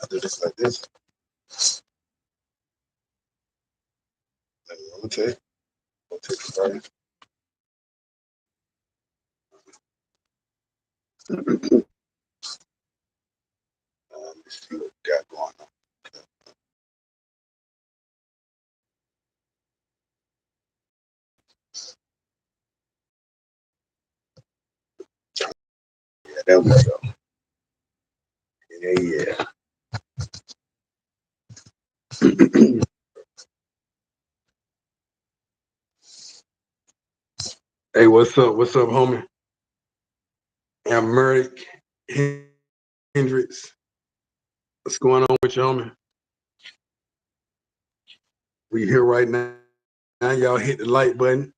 I do this like this. Let me rotate. Rotate the body. Let's see what we got going on. Yeah, there we go. Yeah. Hey, what's up? What's up, homie? I'm Merrick Hendricks. What's going on with you, homie? We here right now. Now y'all hit the like button.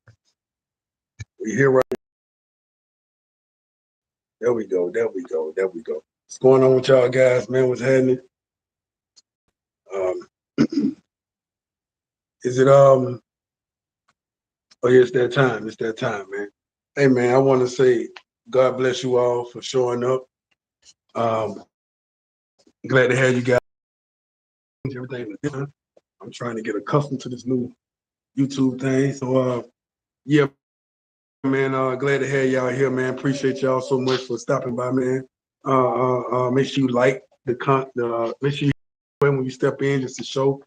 We here right now. There we go. There we go. There we go. What's going on with y'all guys, man? What's happening? Is it oh yeah, it's that time. It's that time, man. Hey man, I want to say God bless you all for showing up. Glad to have you guys. Everything is different. I'm trying to get accustomed to this new YouTube thing. So yeah, man, glad to have y'all here, man. Appreciate y'all so much for stopping by, man. Make sure you like make sure you when you step in just to show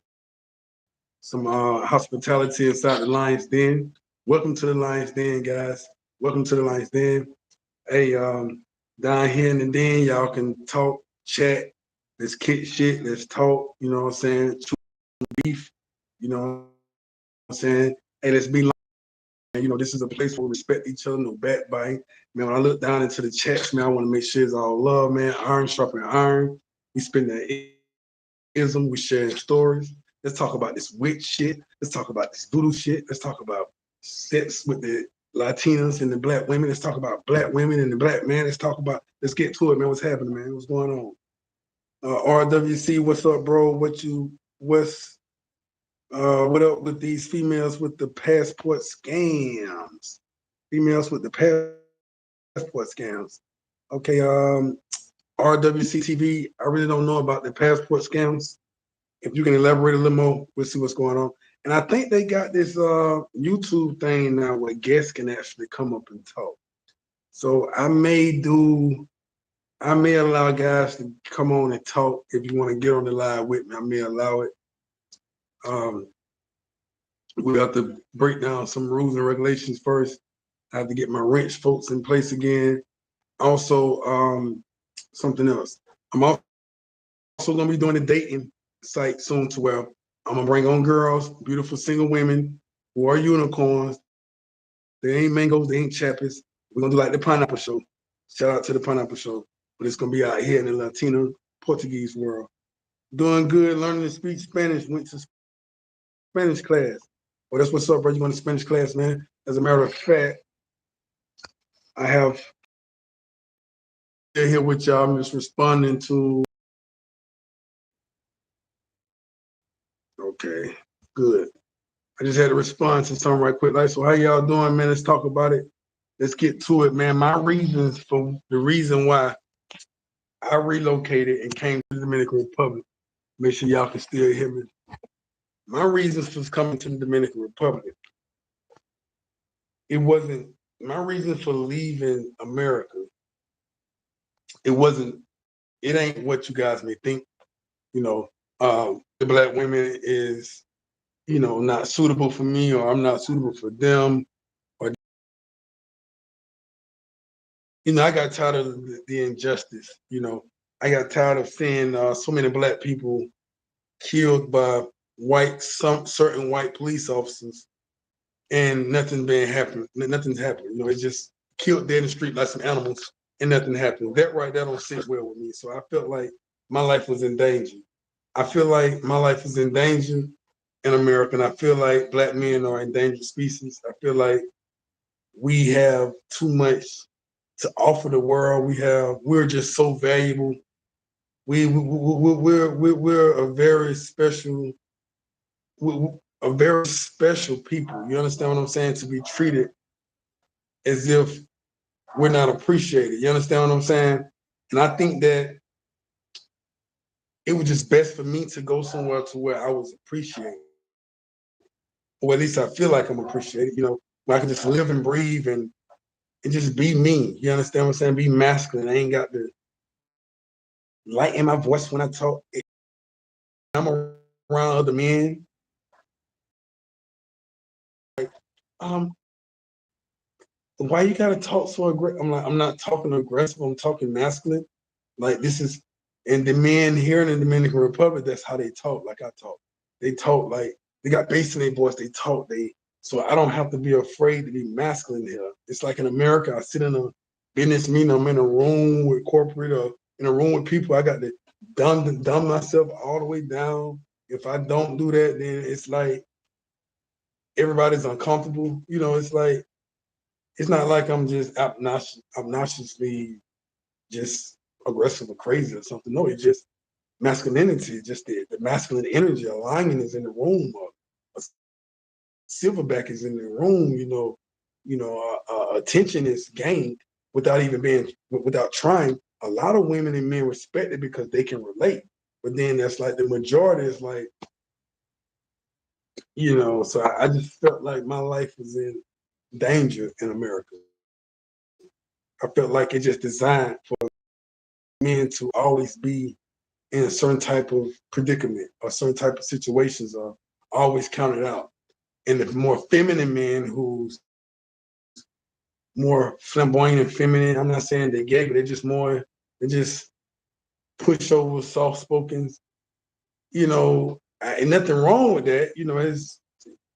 some hospitality inside the Lions Den. Welcome to the Lions Den, guys. Welcome to the Lions Den. Hey, down here in the den, y'all can talk, chat, let's kick shit, let's talk, you know what I'm saying? Beef, you know what I'm saying? Hey, let's be like, you know, this is a place where we respect each other, no backbiting. Man, when I look down into the chats, man, I want to make sure it's all love, man. Iron sharpening iron. We spend that ism, we sharing stories. Let's talk about this witch shit. Let's talk about this voodoo shit. Let's talk about sex with the Latinas and the black women. Let's talk about black women and the black man. Let's get to it, man. What's happening, man? What's going on? RWC, what's up, bro? What up with these females with the passport scams? Females with the passport scams. Okay, RWC TV, I really don't know about the passport scams. If you can elaborate a little more, we'll see what's going on. And I think they got this YouTube thing now where guests can actually come up and talk. So I may allow guys to come on and talk. If you want to get on the live with me, I may allow it. We have to break down some rules and regulations first. I have to get my wrench folks in place again. Also, something else. I'm also gonna be doing a dating site soon to where I'm gonna bring on girls, beautiful single women who are unicorns. They ain't mangoes, they ain't chappies. We're gonna do like the pineapple show. Shout out to the pineapple show. But it's gonna be out here in the Latino Portuguese world. Doing good, learning to speak Spanish, went to Spanish class. Well, that's what's up, bro. You going to Spanish class, man? As a matter of fact, I have here with y'all. I'm just responding to. Okay, good. I just had to respond to something right quick. Like, so how y'all doing, man? Let's talk about it. Let's get to it, man. My reasons for the reason why I relocated and came to the Dominican Republic. Make sure y'all can still hear me. My reasons for coming to the Dominican Republic. It wasn't my reason for leaving America. It ain't what you guys may think. You know, the black women is, you know, not suitable for me, or I'm not suitable for them, or you know, I got tired of the injustice. You know, I got tired of seeing so many black people killed by certain white police officers, and nothing's happening. You know, it's just killed dead in the street like some animals, and nothing happened. That right there don't sit well with me. So I felt like my life was in danger. I feel like my life is in danger in America, and I feel like black men are endangered species. I feel like we have too much to offer the world. We're just so valuable. We're a very special people. You understand what I'm saying? To be treated as if we're not appreciated. You understand what I'm saying? And I think that it was just best for me to go somewhere to where I was appreciated, or at least I feel like I'm appreciated. Where I can just live and breathe and just be me. You understand what I'm saying? Be masculine. I ain't got the light in my voice when I talk. I'm around other men. Um, why you gotta talk so aggressive? I'm like, I'm not talking aggressive. I'm talking masculine. Like this is, and the men here in the Dominican Republic, that's how they talk. Like I talk. They talk like they got bass in their voice. They talk. So I don't have to be afraid to be masculine here. It's like in America, I sit in a business meeting. I'm in a room with corporate or in a room with people. I got to dumb myself all the way down. If I don't do that, then it's like everybody's uncomfortable. It's like it's not like I'm just obnoxiously just aggressive or crazy or something. No, it's just masculinity, just the masculine energy. A lion is in the room, a silverback is in the room. Attention is gained without trying. A lot of women and men respect it because they can relate. But then that's like the majority is like, so I just felt like my life was in danger in America. I felt like it's just designed for men to always be in a certain type of predicament or certain type of situations are always counted out. And the more feminine men who's more flamboyant and feminine, I'm not saying they're gay, but they just pushover, soft spoken, and nothing wrong with that.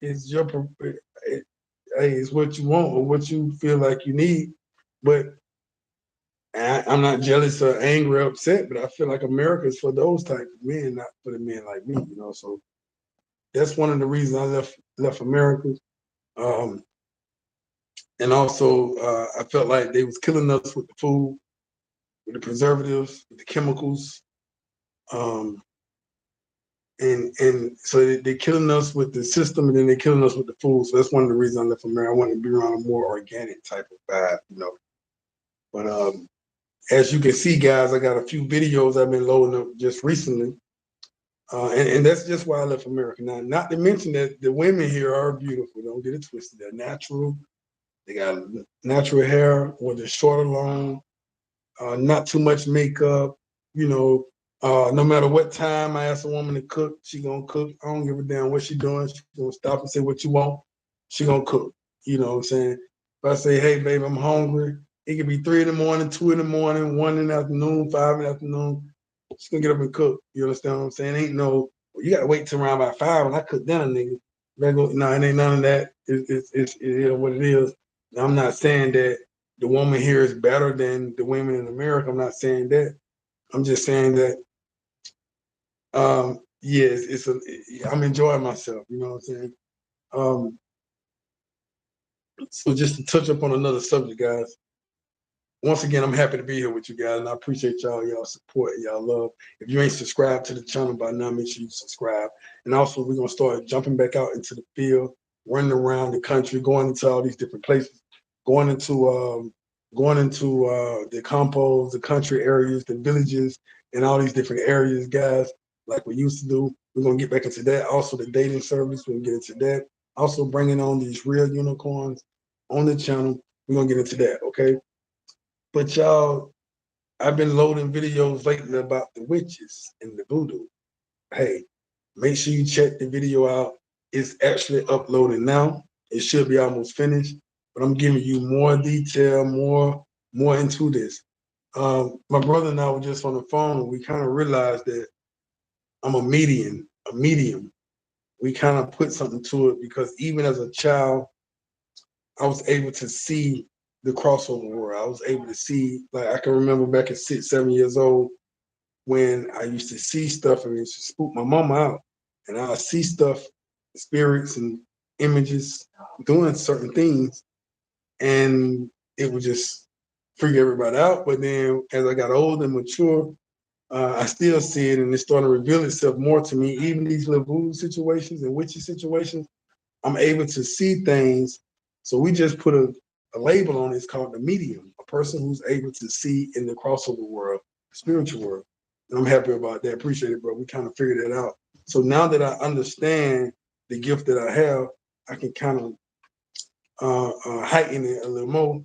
It's your, it's what you want or what you feel like you need. But I'm not jealous or angry or upset, but I feel like America is for those type of men, not for the men like me, So that's one of the reasons I left America. And also, I felt like they was killing us with the food, with the preservatives, with the chemicals, um, and so they're killing us with the system, and then they're killing us with the food. So that's one of the reasons I left America. I wanted to be around a more organic type of vibe. But as you can see, guys, I got a few videos I've been loading up just recently. And that's just why I left America. Now, not to mention that the women here are beautiful. Don't get it twisted. They're natural. They got natural hair, whether short or long, not too much makeup. No matter what time I ask a woman to cook, she gonna cook. I don't give a damn what she doing. She gonna stop and say what you want. She gonna cook. You know what I'm saying? If I say, hey, babe, I'm hungry, it could be 3 in the morning, 2 in the morning, 1 in the afternoon, 5 in the afternoon. She's gonna get up and cook. You understand what I'm saying? Ain't no, well, you gotta wait till around about 5 when I cook dinner, nigga. No, it ain't none of that. It is what it is. I'm not saying that the woman here is better than the women in America. I'm not saying that. I'm just saying that, yes, I'm enjoying myself. You know what I'm saying? Um, so just to touch up on another subject, guys. Once again, I'm happy to be here with you guys, and I appreciate y'all support, y'all love. If you ain't subscribed to the channel by now, make sure you subscribe. And also, we're gonna start jumping back out into the field, running around the country, going into all these different places, going into the compos, the country areas, the villages, and all these different areas, guys, like we used to do. We're gonna get back into that. Also, the dating service, we're gonna get into that. Also, bringing on these real unicorns on the channel. We're gonna get into that, okay? But y'all, I've been loading videos lately about the witches and the voodoo. Hey, make sure you check the video out. It's actually uploading now. It should be almost finished, but I'm giving you more detail, more into this. My brother and I were just on the phone, and we kind of realized that I'm a medium. We kind of put something to it because even as a child, I was able to see the crossover world. I was able to see, like I can remember back at 6, 7 years old when I used to see stuff and it used to spook my mama out. And I see stuff, spirits and images doing certain things, and it would just freak everybody out. But then as I got older and mature, I still see it, and it's starting to reveal itself more to me. Even these little voodoo situations and witchy situations, I'm able to see things. So we just put a label on it. It's called the medium, a person who's able to see in the crossover world, spiritual world. And I'm happy about that. Appreciate it, bro. We kind of figured that out. So now that I understand the gift that I have, I can kind of heighten it a little more.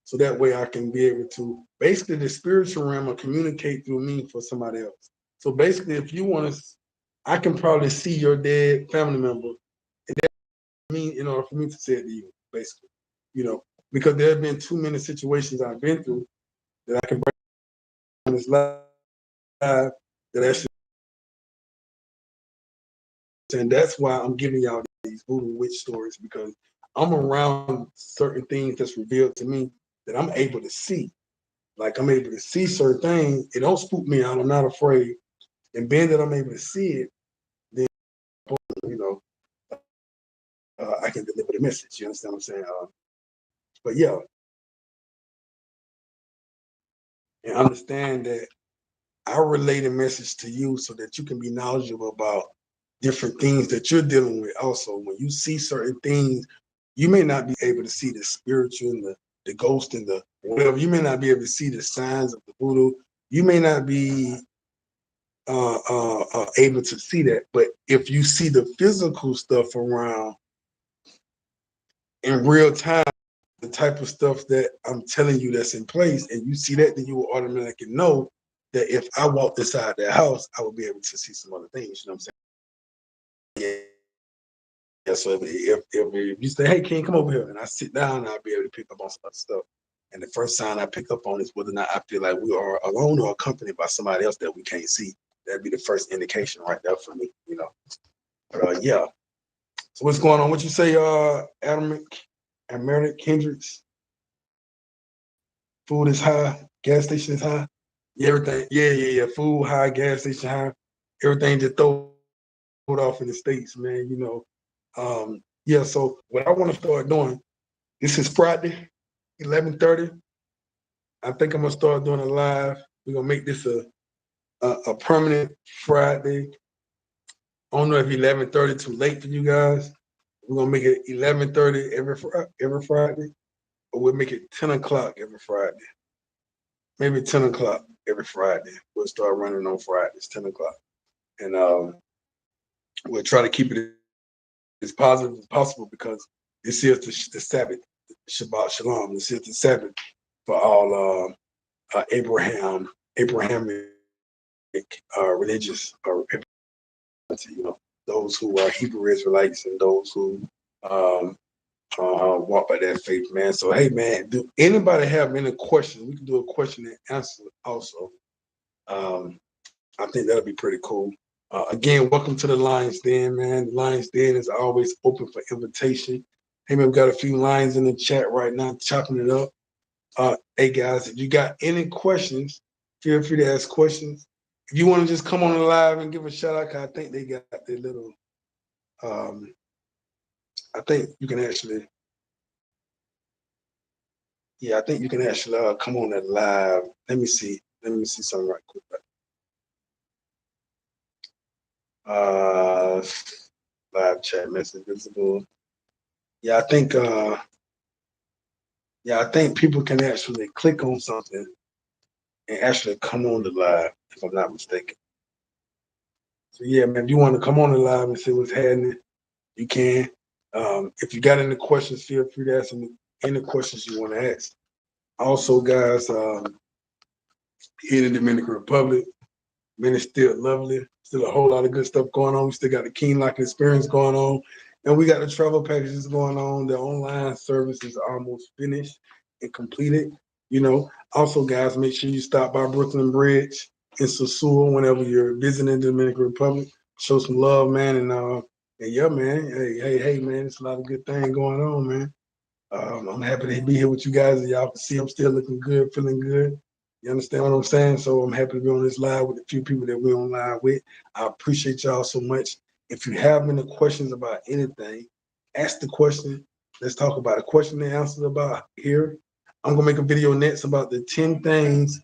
So that way I can be able to, basically the spiritual realm will communicate through me for somebody else. So basically, if you want to, I can probably see your dead family member, and that mean in order for me to say it to you, basically, because there have been too many situations I've been through that I can bring on this live that actually, and that's why I'm giving y'all these voodoo witch stories, because I'm around certain things that's revealed to me that I'm able to see. Like I'm able to see certain things. It don't spook me out. I'm not afraid. And being that I'm able to see it, then you know, I can deliver the message. You understand what I'm saying? But yeah, and understand that I relate a message to you so that you can be knowledgeable about different things that you're dealing with. Also, when you see certain things, you may not be able to see the spiritual and the ghost and the whatever. You may not be able to see the signs of the voodoo. You may not be able to see that. But if you see the physical stuff around in real time, the type of stuff that I'm telling you that's in place, and you see that, then you will automatically know that if I walked inside that house, I would be able to see some other things. You know what I'm saying? Yeah. So if you say, "Hey, King, come over here," and I sit down, I'll be able to pick up on some other stuff. And the first sign I pick up on is whether or not I feel like we are alone or accompanied by somebody else that we can't see. That'd be the first indication right there for me. But yeah. So what's going on? What you say, Americ Hendricks? Food is high, gas station is high. Yeah, everything. Yeah. Food high, gas station high. Everything just throw it off in the States, man. Yeah, so what I want to start doing, this is Friday, 11:30. I think I'm gonna start doing a live. We're gonna make this a permanent Friday. I don't know if 11:30 too late for you guys. We're gonna make it 11:30 every Friday, or we'll make it 10 o'clock every Friday. Maybe 10 o'clock every Friday. We'll start running on Fridays, 10 o'clock. And we'll try to keep it as positive as possible, because this is the Sabbath, Shabbat Shalom. This is the Sabbath for all Abrahamic religious, those who are Hebrew Israelites and those who um, walk by that faith, man. So, hey, man, do anybody have any questions? We can do a question and answer also. I think that'll be pretty cool. Again, welcome to the Lions Den, man. The Lions Den is always open for invitation. Hey, man, we've got a few lines in the chat right now, chopping it up. Hey, guys, if you got any questions, feel free to ask questions. If you want to just come on the live and give a shout out, I think they got their little, I think you can actually, I think you can actually come on that live. Let me see something right quick. Live chat message visible. Yeah, I think people can actually click on something and actually come on the live, if I'm not mistaken. So yeah, man, if you want to come on the live and see what's happening, you can. If you got any questions, feel free to ask me any questions you want to ask. Also, guys, here in the Dominican Republic, man, it's still lovely. Still a whole lot of good stuff going on. We still got the Keen Lock experience going on. And we got the travel packages going on. The online service is almost finished and completed. Also, guys, make sure you stop by Brooklyn Bridge in Sosua whenever you're visiting the Dominican Republic. Show some love, man. And yeah, man. Hey, man. It's a lot of good things going on, man. I'm happy to be here with you guys. And y'all can see I'm still looking good, feeling good. You understand what I'm saying? So I'm happy to be on this live with a few people that we're on live with. I appreciate y'all so much. If you have any questions about anything, ask the question. Let's talk about a question and answer about here. I'm gonna make a video next about the 10 things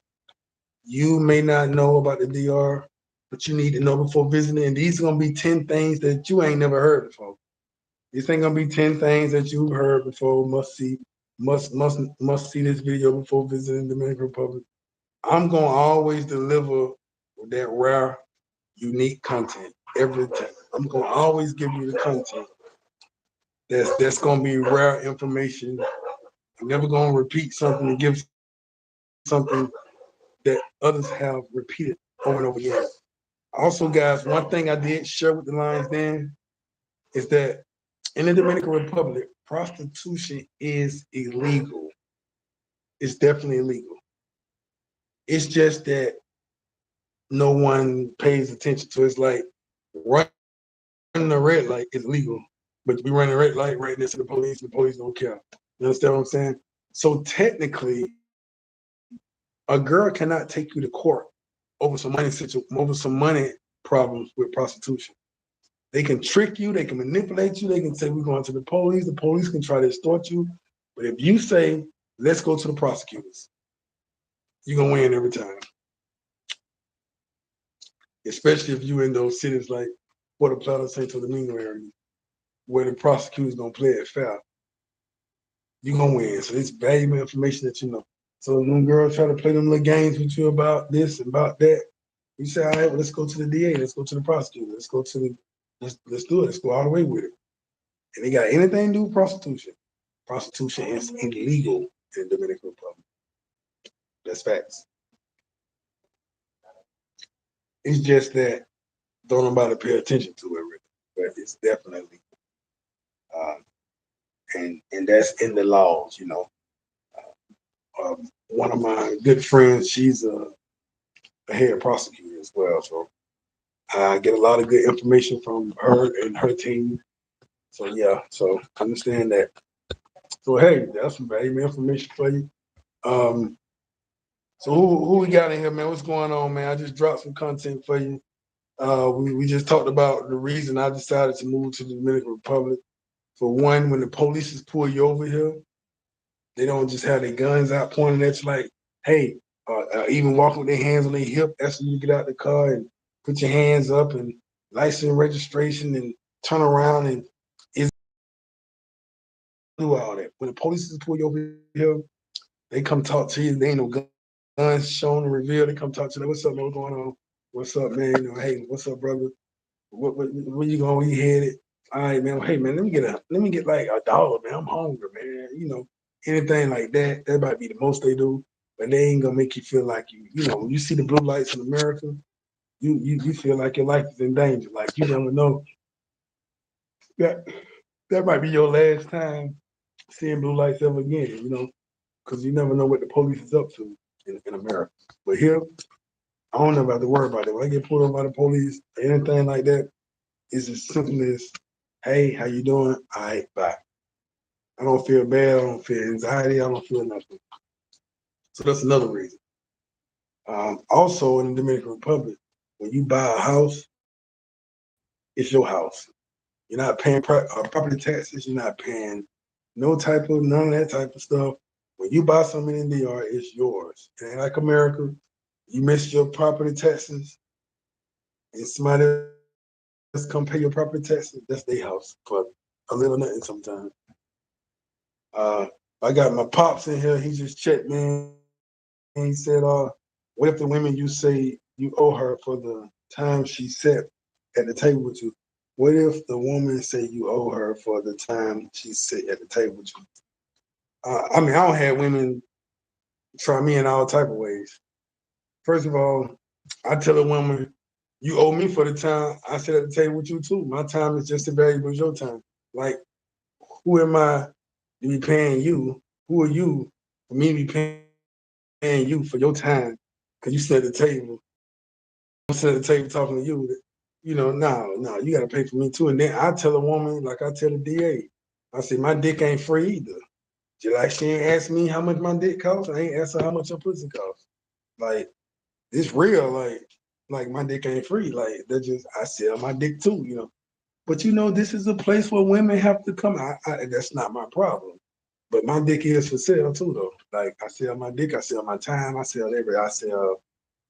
you may not know about the DR, but you need to know before visiting. And these are gonna be 10 things that you ain't never heard before. These ain't gonna be 10 things that you've heard before. Must see this video before visiting the Dominican Republic. I'm gonna always deliver with that rare, unique content every time. I'm gonna always give you the content that's gonna be rare information. I'm never gonna repeat something and give something that others have repeated over and over again. Also, guys, one thing I did share with the Lions Den is that in the Dominican Republic, prostitution is illegal. It's definitely illegal. It's just that no one pays attention to it. It's like running the red light is legal, but we run the red light right next to the police don't care. You understand what I'm saying? So technically, a girl cannot take you to court over some money problems with prostitution. They can trick you, they can manipulate you, they can say we're going to the police can try to extort you. But if you say, let's go to the prosecutors, you're gonna win every time. Especially if you in those cities like Puerto Plata, Santo Domingo area, where the prosecutors gonna play it fair. You're gonna win. So it's valuable information that you know. So when girls try to play them little games with you about this and about that, you say, all right, well, let's go to the DA, let's go to the prosecutor, let's do it, let's go all the way with it. And they got anything to do with prostitution. Prostitution is illegal in the Dominican Republic. That's facts. It's just that don't nobody pay attention to it, really. But it's definitely, and that's in the laws, you know. One of my good friends, she's a head prosecutor as well, so I get a lot of good information from her and her team. So yeah, so understand that. So hey, that's some valuable information for you. So who we got in here, man? What's going on, man? I just dropped some content for you. We just talked about the reason I decided to move to the Dominican Republic. For one, when the police pull you over here, they don't just have their guns out pointing at you like, hey, even walking with their hands on their hip, asking you to get out the car and put your hands up and license registration and turn around and do all that. When the police pull you over here, they come talk to you. They ain't no guns shown and revealed. They come talk to you. Like, what's up, man? What's going on? What's up, man? You know, hey, what's up, brother? Where you going? Where you headed? All right, man. Hey, man, let me get like $1, man. I'm hungry, man. You know, anything like that. That might be the most they do, but they ain't gonna make you feel like you know, when you see the blue lights in America, you feel like your life is in danger. Like you never know that might be your last time seeing blue lights ever again. You know, because you never know what the police is up to in America. But here, I don't ever have to worry about it. When I get pulled over by the police, or anything like that, it's as simple as, hey, how you doing? All right, bye. I don't feel bad. I don't feel anxiety. I don't feel nothing. So that's another reason. Also, in the Dominican Republic, when you buy a house, it's your house. You're not paying property taxes. You're not paying none of that type of stuff. When you buy something in the DR, it's yours. It ain't like America. You miss your property taxes, and somebody else come pay your property taxes. That's their house for a little nothing sometimes. I got my pops in here. He just checked me. And he said, what if the women you say you owe her for the time she sat at the table with you? What if the woman say you owe her for the time she sat at the table with you? I mean, I don't have women try me in all type of ways. First of all, I tell a woman, you owe me for the time I sit at the table with you too. My time is just as valuable as your time. Like, who am I to be paying you? Who are you for me to be paying you for your time? Because you sit at the table. I'm sitting at the table talking to you. You know, no, you got to pay for me too. And then I tell a woman, like I tell the DA, I say, my dick ain't free either. Just like she ain't asked me how much my dick costs, I ain't asked her how much her pussy costs. Like, it's real. Like my dick ain't free. Like, that just, I sell my dick too, you know. But you know, this is a place where women have to come. That's not my problem. But my dick is for sale too, though. Like, I sell my dick, I sell my time, I sell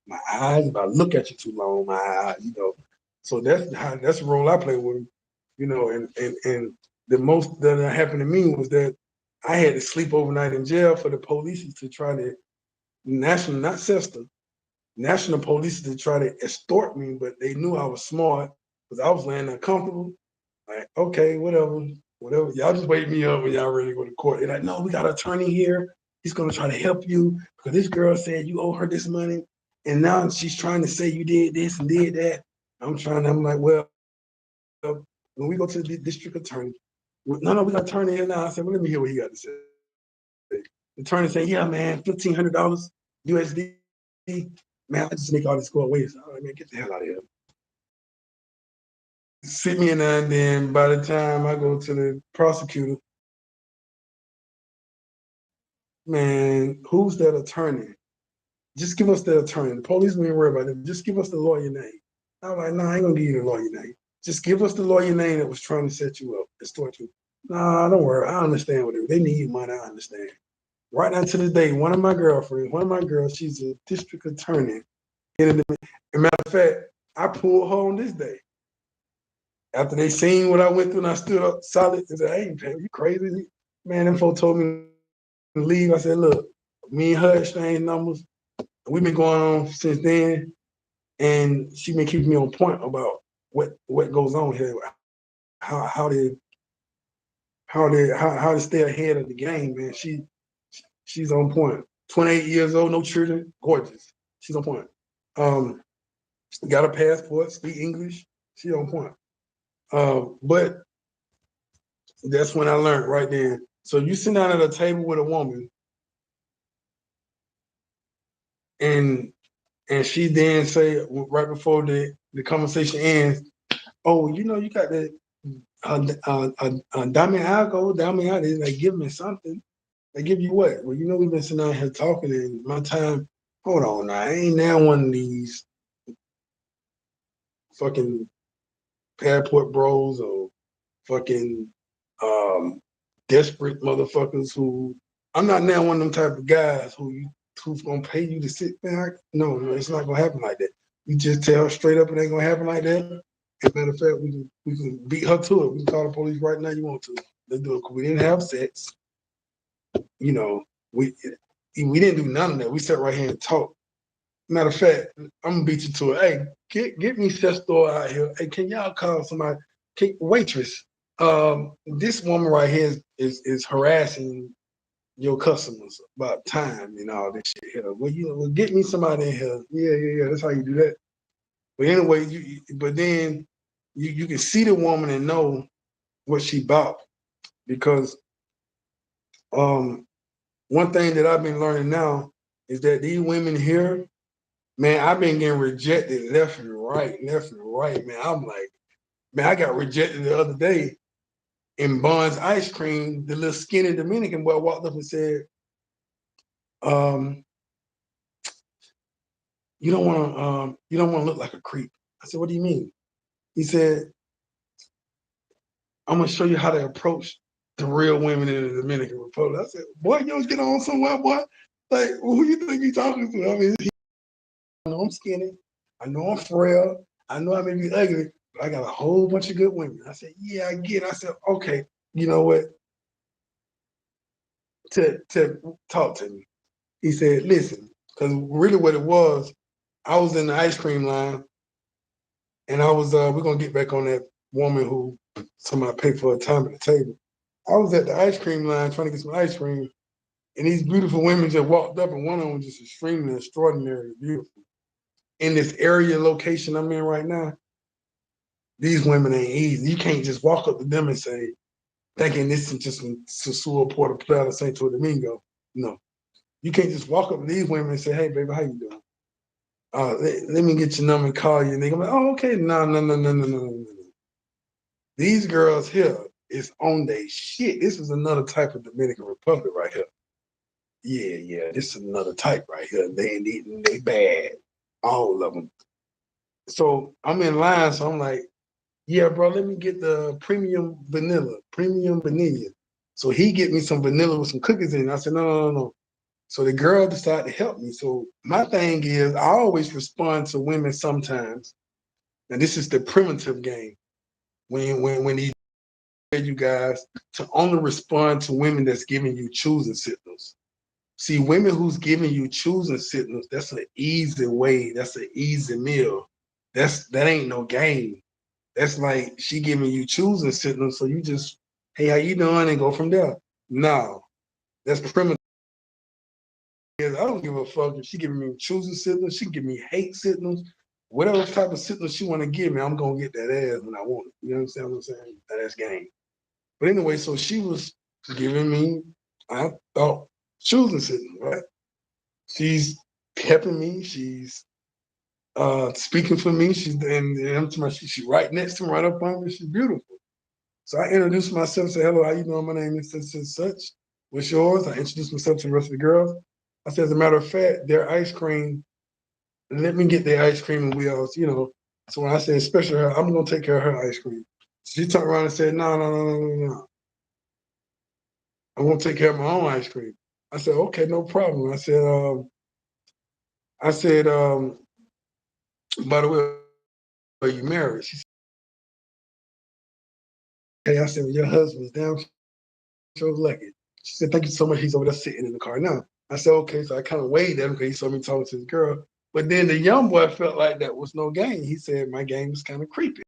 my eyes. If I look at you too long, my eyes, you know. So that's the role I play with them, you know. And the most that happened to me was that I had to sleep overnight in jail for the police to try to not system, national police to try to extort me, but they knew I was smart because I was laying uncomfortable. Like, okay, whatever. Y'all just wake me up when y'all ready to go to court. They're like, no, we got an attorney here. He's gonna try to help you because this girl said you owe her this money, and now she's trying to say you did this and did that. I'm like, well, when we go to the district attorney, no, we got an attorney here now. I said, well, let me hear what he got to say. The attorney said, yeah, man, $1,500 USD. Man, I just make all this go away. So I'm like, man, get the hell out of here. Sit me in there, and then by the time I go to the prosecutor, man, who's that attorney? Just give us the attorney. The police ain't worry about it. Just give us the lawyer name. I was like, no, I ain't gonna give you the lawyer name. Just give us the lawyer name that was trying to set you up, extort you. Nah, don't worry. I understand what they need money. I understand. Right now to this day, one of my girls, she's a district attorney. As a matter of fact, I pulled her on this day. After they seen what I went through and I stood up solid and said, hey, man, you crazy? Man, them folks told me to leave. I said, look, me and her exchange numbers. We've been going on since then. And she been keeping me on point about what goes on here, how to stay ahead of the game, man. She's on point. 28 years old, no children, gorgeous. She's on point. Got a passport, speak English. She's on point. But that's when I learned right then. So you sit down at a table with a woman, and she then say right before the conversation ends, oh, you know, you got the dame algo, they give me something. They give you what? Well, you know, we've been sitting out here talking, and my time. Hold on, now I ain't now one of these fucking passport bros or fucking desperate motherfuckers who. I'm not now one of them type of guys who's gonna pay you to sit back. No, it's not gonna happen like that. You just tell straight up it ain't gonna happen like that. As a matter of fact, we can beat her to it. We can call the police right now. You want to? Let's do it. We didn't have sex. You know, we didn't do none of that. We sat right here and talked. Matter of fact, I'm gonna beat you to it. Hey, get me Sestor out here. Hey, can y'all call somebody? Waitress. This woman right here is harassing your customers about time and all this shit here. Well, get me somebody in here. Yeah. That's how you do that. But anyway, but then you can see the woman and know what she bought because one thing that I've been learning now is that these women here, man, I've been getting rejected left and right, man. I'm like, man, I got rejected the other day in Bon's ice cream. The little skinny Dominican boy walked up and said, you don't want to look like a creep. I said, what do you mean? He said, I'm gonna show you how to approach the real women in the Dominican Republic. I said, boy, you don't get on somewhere, boy. Like, who you think you talking to? I mean, I know I'm skinny. I know I'm frail. I know I may be ugly, but I got a whole bunch of good women. I said, yeah, I get it. I said, okay, you know what? To talk to me. He said, listen, because really what it was, I was in the ice cream line and I was, we're going to get back on that woman who somebody paid for a time at the table. I was at the ice cream line trying to get some ice cream, and these beautiful women just walked up, and one of them was just extremely extraordinary, beautiful. In this area location I'm in right now, these women ain't easy. You can't just walk up to them and say, thinking this is just from Sosua, Puerto Plata, Santo Domingo. No. You can't just walk up to these women and say, hey, baby, how you doing? Let me get your number and call you. And they're going to be like, oh, okay. No. These girls here is on their shit. This is another type of Dominican Republic right here. Yeah, this is another type right here. They ain't eating, they bad. All of them. So I'm in line, so I'm like, yeah, bro, let me get the premium vanilla. So he get me some vanilla with some cookies in it. I said, no. So the girl decided to help me. So my thing is, I always respond to women sometimes. And this is the primitive game. When these you guys to only respond to women that's giving you choosing signals. See, women who's giving you choosing signals, that's an easy way. That's an easy meal. That ain't no game. That's like she giving you choosing signals, so you just, hey, how you doing, and go from there. No, that's primitive. I don't give a fuck if she giving me choosing signals. She can give me hate signals, whatever type of signals she want to give me. I'm gonna get that ass when I want it. You understand what I'm saying? That's game. But anyway, so she was giving me, I thought, choosing signals, right? She's helping me. She's speaking for me. She's right next to me, right up on me. She's beautiful. So I introduced myself and said, hello, how you doing? My name is such and such. What's yours? I introduced myself to the rest of the girls. I said, as a matter of fact, their ice cream, let me get their ice cream and we all, So when I said, especially her, I'm going to take care of her ice cream. She turned around and said, no, no, no, no, no, no. I won't take care of my own ice cream. I said, okay, no problem. I said, by the way, are you married? She said, hey, I said, well, your husband's down. She was lucky. She said, thank you so much. He's over there sitting in the car now. I said, okay. So I kind of waved at him because he saw me talking to his girl. But then the young boy felt like that was no game. He said, my game was kind of creepy.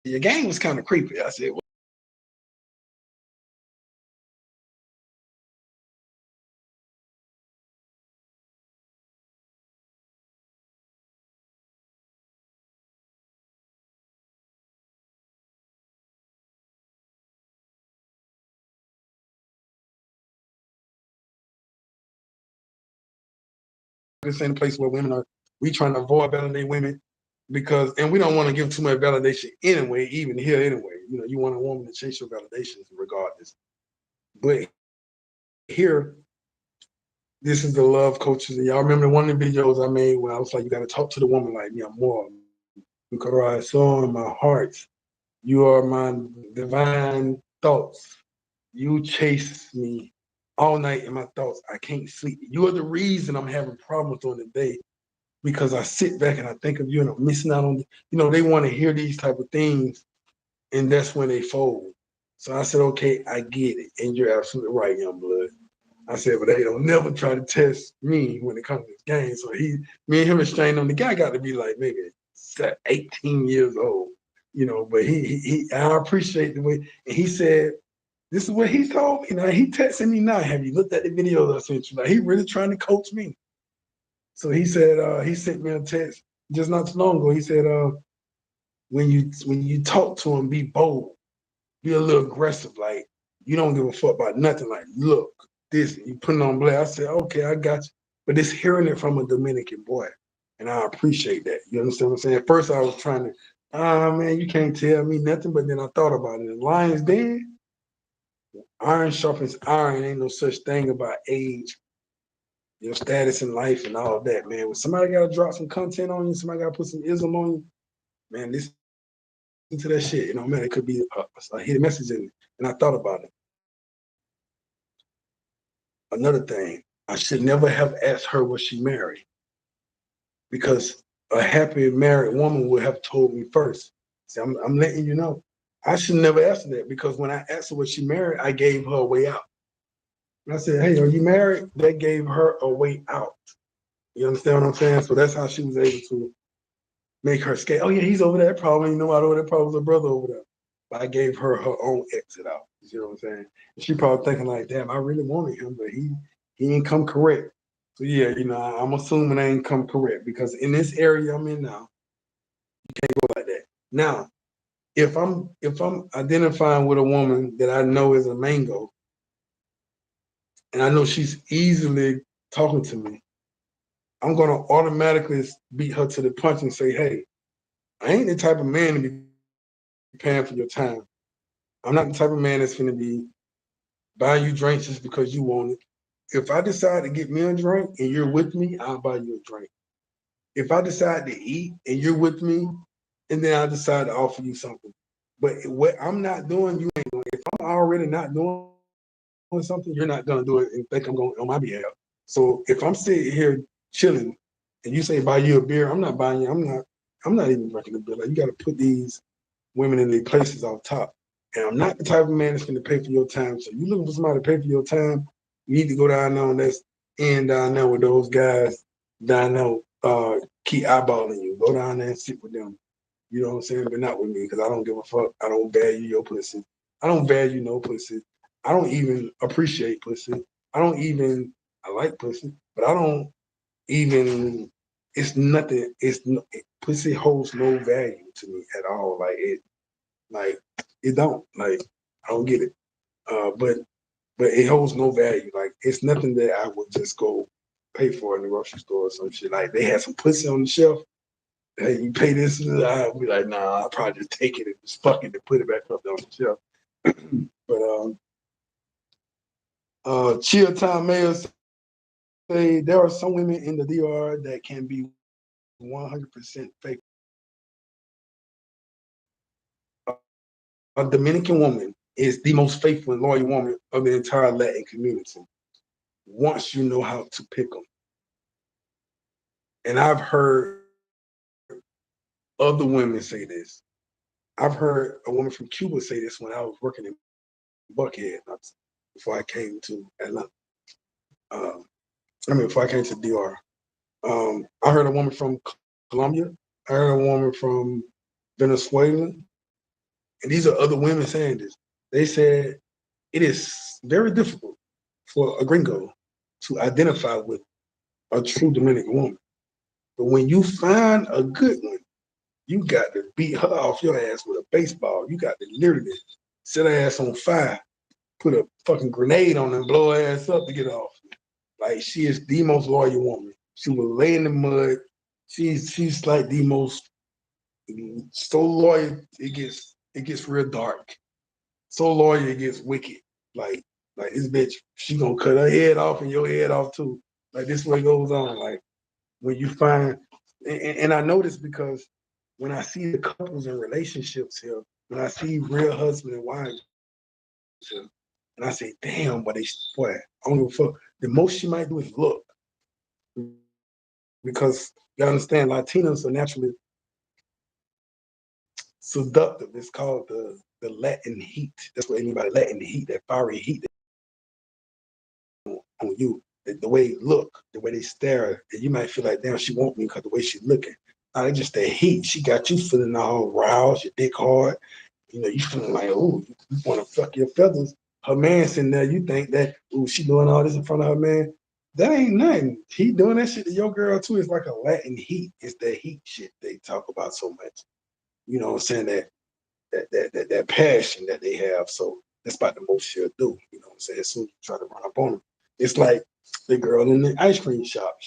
Your game was kind of creepy. I said, well, this ain't a place where we trying to avoid validating women and we don't want to give too much validation anyway, even here anyway. You want a woman to chase your validations regardless. But here, this is the love coaches. And y'all remember one of the videos I made where I was like, you got to talk to the woman like me. I'm more. You corazón in my heart. You are my divine thoughts. You chase me all night in my thoughts. I can't sleep. You are the reason I'm having problems during the day because I sit back and I think of you and I'm missing out on, they want to hear these type of things and that's when they fold. So I said, okay, I get it. And you're absolutely right, young blood. I said, but they don't never try to test me when it comes to this game. So me and him exchanged on. The guy got to be like maybe 18 years old, but I appreciate the way. And he said, this is what he told me. Now he texting me now. Have you looked at the videos I sent you? Like he really trying to coach me. So he said, he sent me a text just not too long ago. He said, when you talk to him, be bold, be a little aggressive, like you don't give a fuck about nothing. Like, look, this, you put it on blast. I said, okay, I got you. But it's hearing it from a Dominican boy. And I appreciate that. You understand what I'm saying? At first I was trying to, man, you can't tell me nothing. But then I thought about it. In Lions Den, iron sharpens iron. Ain't no such thing about age, your status in life and all of that, man. When somebody got to drop some content on you, somebody got to put some ism on you, man, listen to that shit. Man, it could be a hidden message in it. And I thought about it. Another thing, I should never have asked her was she married because a happy married woman would have told me first. See, I'm letting you know. I should never ask her that because when I asked her was she married, I gave her a way out. And I said, hey, are you married? That gave her a way out. You understand what I'm saying? So that's how she was able to make her skate. Oh yeah, he's over there. Probably, I know that probably was her brother over there. But I gave her her own exit out. You know what I'm saying? And she probably thinking like, damn, I really wanted him, but he ain't come correct. So yeah, I'm assuming I ain't come correct because in this area I'm in now, you can't go like that. Now, if I'm identifying with a woman that I know is a mango, and I know she's easily talking to me, I'm gonna automatically beat her to the punch and say, hey, I ain't the type of man to be paying for your time. I'm not the type of man that's gonna be buying you drinks just because you want it. If I decide to get me a drink and you're with me, I'll buy you a drink. If I decide to eat and you're with me, and then I decide to offer you something. But what I'm not doing, you ain't doing. If I'm already not doing something, you're not gonna do it and think I'm going on my behalf. So if I'm sitting here chilling and you say buy you a beer, I'm not buying you. I'm not even drinking a beer. Like you got to put these women in their places off top. And I'm not the type of man that's going to pay for your time. So you looking for somebody to pay for your time, you need to go down there on this end down there with those guys down there, keep eyeballing you. Go down there and sit with them. You know what I'm saying? But not with me, because I don't give a fuck. I don't value your pussy. I don't value no pussy. I don't even appreciate pussy. I like pussy, but I don't even, it's nothing, pussy holds no value to me at all. Like, it don't. Like, I don't get it. But it holds no value. Like, it's nothing that I would just go pay for in the grocery store or some shit. Like, they had some pussy on the shelf. Hey, you pay this, I'll be like, nah, I'll probably just take it and just fuck it and put it back up there on the shelf. But Chill Time Mayor say there are some women in the DR that can be 100% fake. A Dominican woman is the most faithful and loyal woman of the entire Latin community once you know how to pick them. And I've heard other women say this. I've heard a woman from Cuba say this when I was working in Buckhead before I came to Atlanta. Before I came to DR. I heard a woman from Colombia. I heard a woman from Venezuela. And these are other women saying this. They said it is very difficult for a gringo to identify with a true Dominican woman. But when you find a good one, you got to beat her off your ass with a baseball. You got to literally set her ass on fire, put a fucking grenade on her and blow her ass up to get off. Like, she is the most loyal woman. She will lay in the mud. She's like the most, so loyal it gets real dark. So loyal it gets wicked. Like this bitch, she gonna cut her head off and your head off too. Like, this way goes on. Like, when you find, and I know this because when I see the couples and relationships here, when I see real husband and wives here, and I say, damn, boy, I don't give a fuck. The most she might do is look. Because you gotta understand, Latinos are naturally seductive. It's called the Latin heat. That's what anybody Latin heat, that fiery heat on you. The way they look, the way they stare, and you might feel like, damn, she want me because the way she's looking. Nah, it's just that heat. She got you feeling all roused, your dick hard. You know, you feeling like, oh, you want to fuck your feathers. Her man sitting there, you think that, oh, she doing all this in front of her man. That ain't nothing. He doing that shit to your girl too. It's like a Latin heat. It's that heat shit they talk about so much. You know what I'm saying? That passion that they have. So that's about the most she'll do. You know what I'm saying? As soon as you try to run up on them. It's like the girl in the ice cream shop.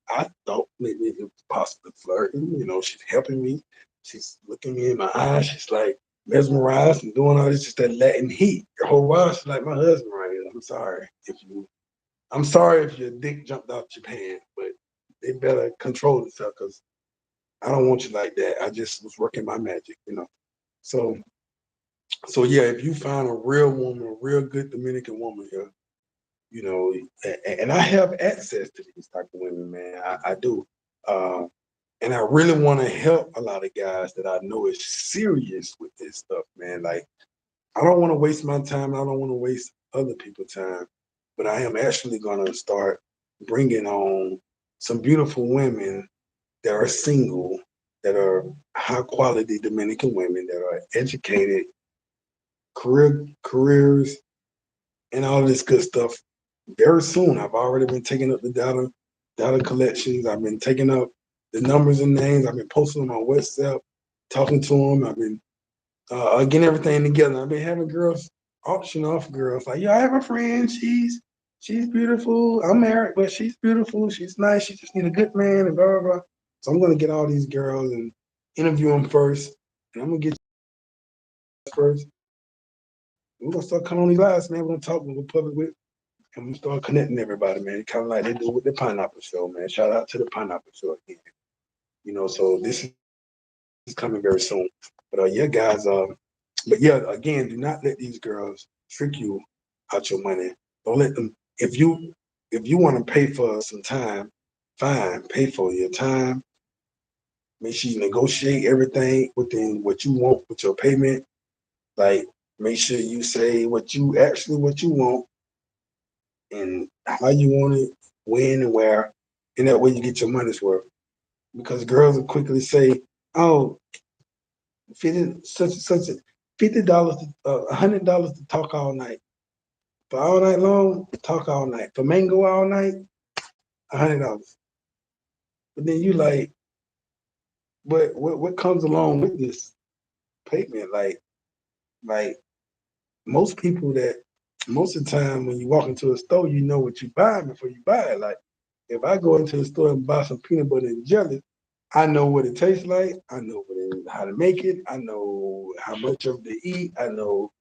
I thought maybe it was possibly flirting. You know, she's helping me. She's looking me in my eyes. She's like mesmerized and doing all this, just that Latin heat. Her whole while, she's like, my husband right here. I'm sorry if your dick jumped out your pants, but they better control themselves, because I don't want you like that. I just was working my magic, you know. So yeah, if you find a real woman, a real good Dominican woman here, you know, and I have access to these type of women, man. I do. And I really want to help a lot of guys that I know is serious with this stuff, man. Like, I don't want to waste my time. I don't want to waste other people's time. But I am actually going to start bringing on some beautiful women that are single, that are high quality Dominican women, that are educated, careers, and all this good stuff. Very soon, I've already been taking up the data collections. I've been taking up the numbers and names. I've been posting them on WhatsApp, talking to them. I've been getting everything together. I've been having girls auction off girls. Like, yeah, I have a friend. She's beautiful. I'm married, but she's beautiful. She's nice. She just need a good man and blah, blah, blah. So I'm going to get all these girls and interview them first. And I'm going to get you first. We're going to start coming on these lives, man. We're going to talk. We're going to public with. And we start connecting everybody, man. Kind of like they do with the Pineapple Show, man. Shout out to the Pineapple Show again. You know, so this is coming very soon. But yeah, guys, but yeah, again, do not let these girls trick you out your money. Don't let them. If you want to pay for some time, fine, pay for your time. Make sure you negotiate everything within what you want with your payment. Like, Make sure you say what you want and how you want it, when and where, and that way you get your money's worth. Because girls will quickly say, "Oh, 50 such a $50, $100 to talk all night. For all night long, talk all night. For mango all night, $100." But then you like, but what comes along with this payment? Like most people that most of the time when you walk into a store, you know what you buy before you buy it. Like if I go into the store and buy some peanut butter and jelly, I know what it tastes like. I know how to make it. I know how much of it to eat. I know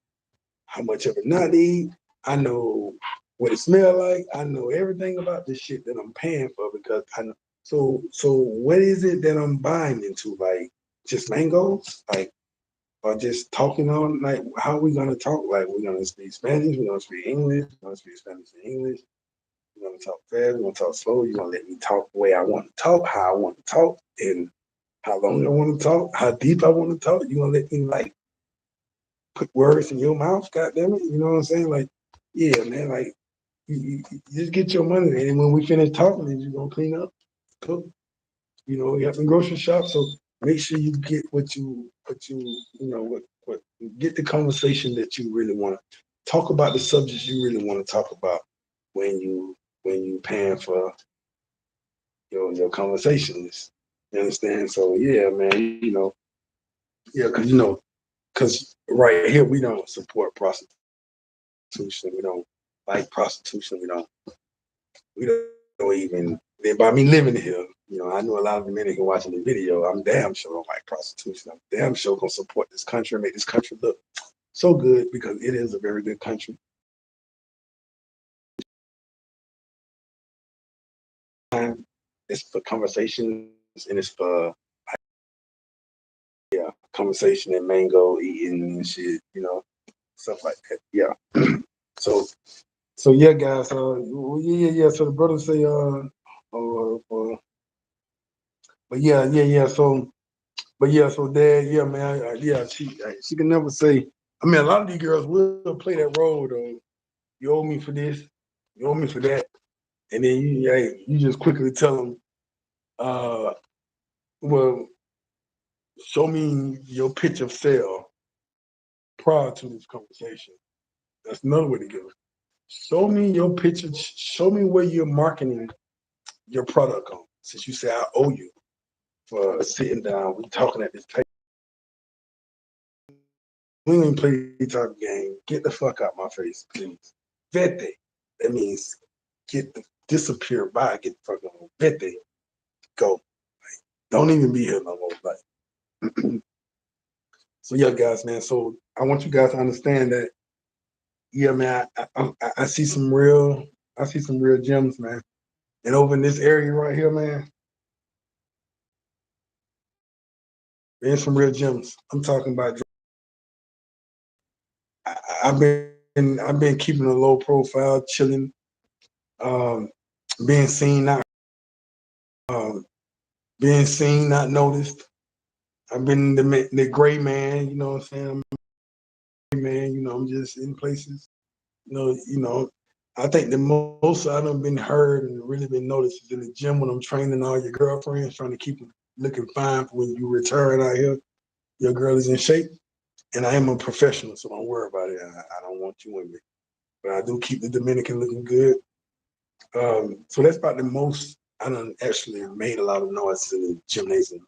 how much of it not to eat. I know what it smells like. I know everything about this shit that I'm paying for because I know. So what is it that I'm buying into? Like just mangoes? Like or just talking on like how are we gonna talk? Like we're gonna speak Spanish, we're gonna speak English, we're gonna speak Spanish and English, we're gonna talk fast, we're gonna talk slow, you're gonna let me talk the way I want to talk, how I want to talk, and how long I want to talk, how deep I want to talk. You're gonna let me like put words in your mouth, God damn it. You know what I'm saying? Like, yeah, man, like you just get your money. And when we finish talking, then you're gonna clean up, cook. You know, you have some grocery shop. So make sure you get what get the conversation that you really want to talk about, the subjects you really want to talk about when you paying for your conversations. You understand? So yeah, man, yeah, because right here we don't support prostitution. We don't like prostitution. We don't even by me living here. I know a lot of Dominican watching the video. I'm damn sure don't like prostitution. I'm damn sure gonna support this country and make this country look so good because it is a very good country. It's for conversations and it's for conversation and mango eating and shit, stuff like that. Yeah. So yeah, guys. Yeah. So the brother say, but yeah. So dad, yeah, man, yeah, she can never say. I mean, a lot of these girls will play that role though. You owe me for this, you owe me for that, and then you just quickly tell them, well, show me your pitch of sale prior to this conversation. That's another way to give it. Show me your picture. Show me where you're marketing your product on. Since you say I owe you for sitting down, we talking at this table. We ain't play this type of game. Get the fuck out my face, please. Vete. That means disappear by. Get the fuck on. Vete. Go. Don't even be here no more. Like, so yeah, guys, man. So I want you guys to understand that. Yeah, man. I see some real. I see some real gems, man. And over in this area right here, man, there's some real gems. I'm talking about. I've been keeping a low profile, chilling, um, being seen, not being seen, not noticed. I've been the gray man, you know what I'm saying? I'm a gray man, I'm just in places, I think the most I done been heard and really been noticed is in the gym when I'm training all your girlfriends, trying to keep them looking fine for when you return out here. Your girl is in shape, and I am a professional, so don't worry about it. I don't want you in me, but I do keep the Dominican looking good. So that's about the most I done actually made a lot of noise in the gymnasium.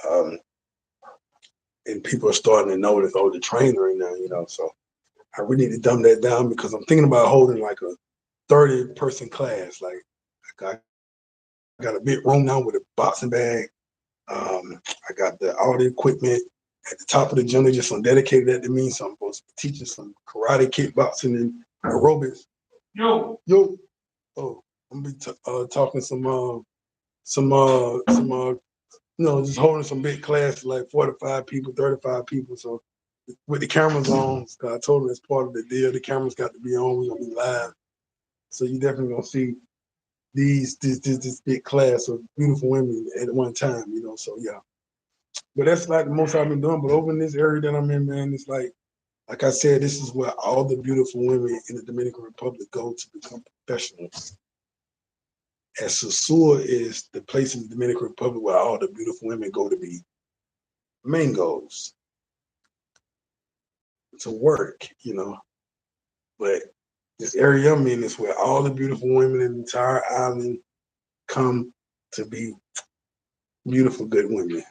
Um, and people are starting to notice, oh, the trainer in there, So I really need to dumb that down because I'm thinking about holding like a 30-person class. Like I got a big room now with a boxing bag. I got all the equipment at the top of the gym. They just dedicated that to me. So I'm supposed to be teaching some karate, kickboxing, and aerobics. Yo. Oh, I'm gonna be talking just holding some big classes like 45 people, 35 people. So with the cameras on, I told them it's part of the deal. The cameras got to be on. We're gonna be live, so you definitely gonna see this big class of beautiful women at one time. So yeah. But that's like the most I've been doing. But over in this area that I'm in, man, it's like Like I said, this is where all the beautiful women in the Dominican Republic go to become professionals. And Sosua is the place in the Dominican Republic where all the beautiful women go to be mangoes, to work, But this area I'm in is where all the beautiful women in the entire island come to be beautiful, good women.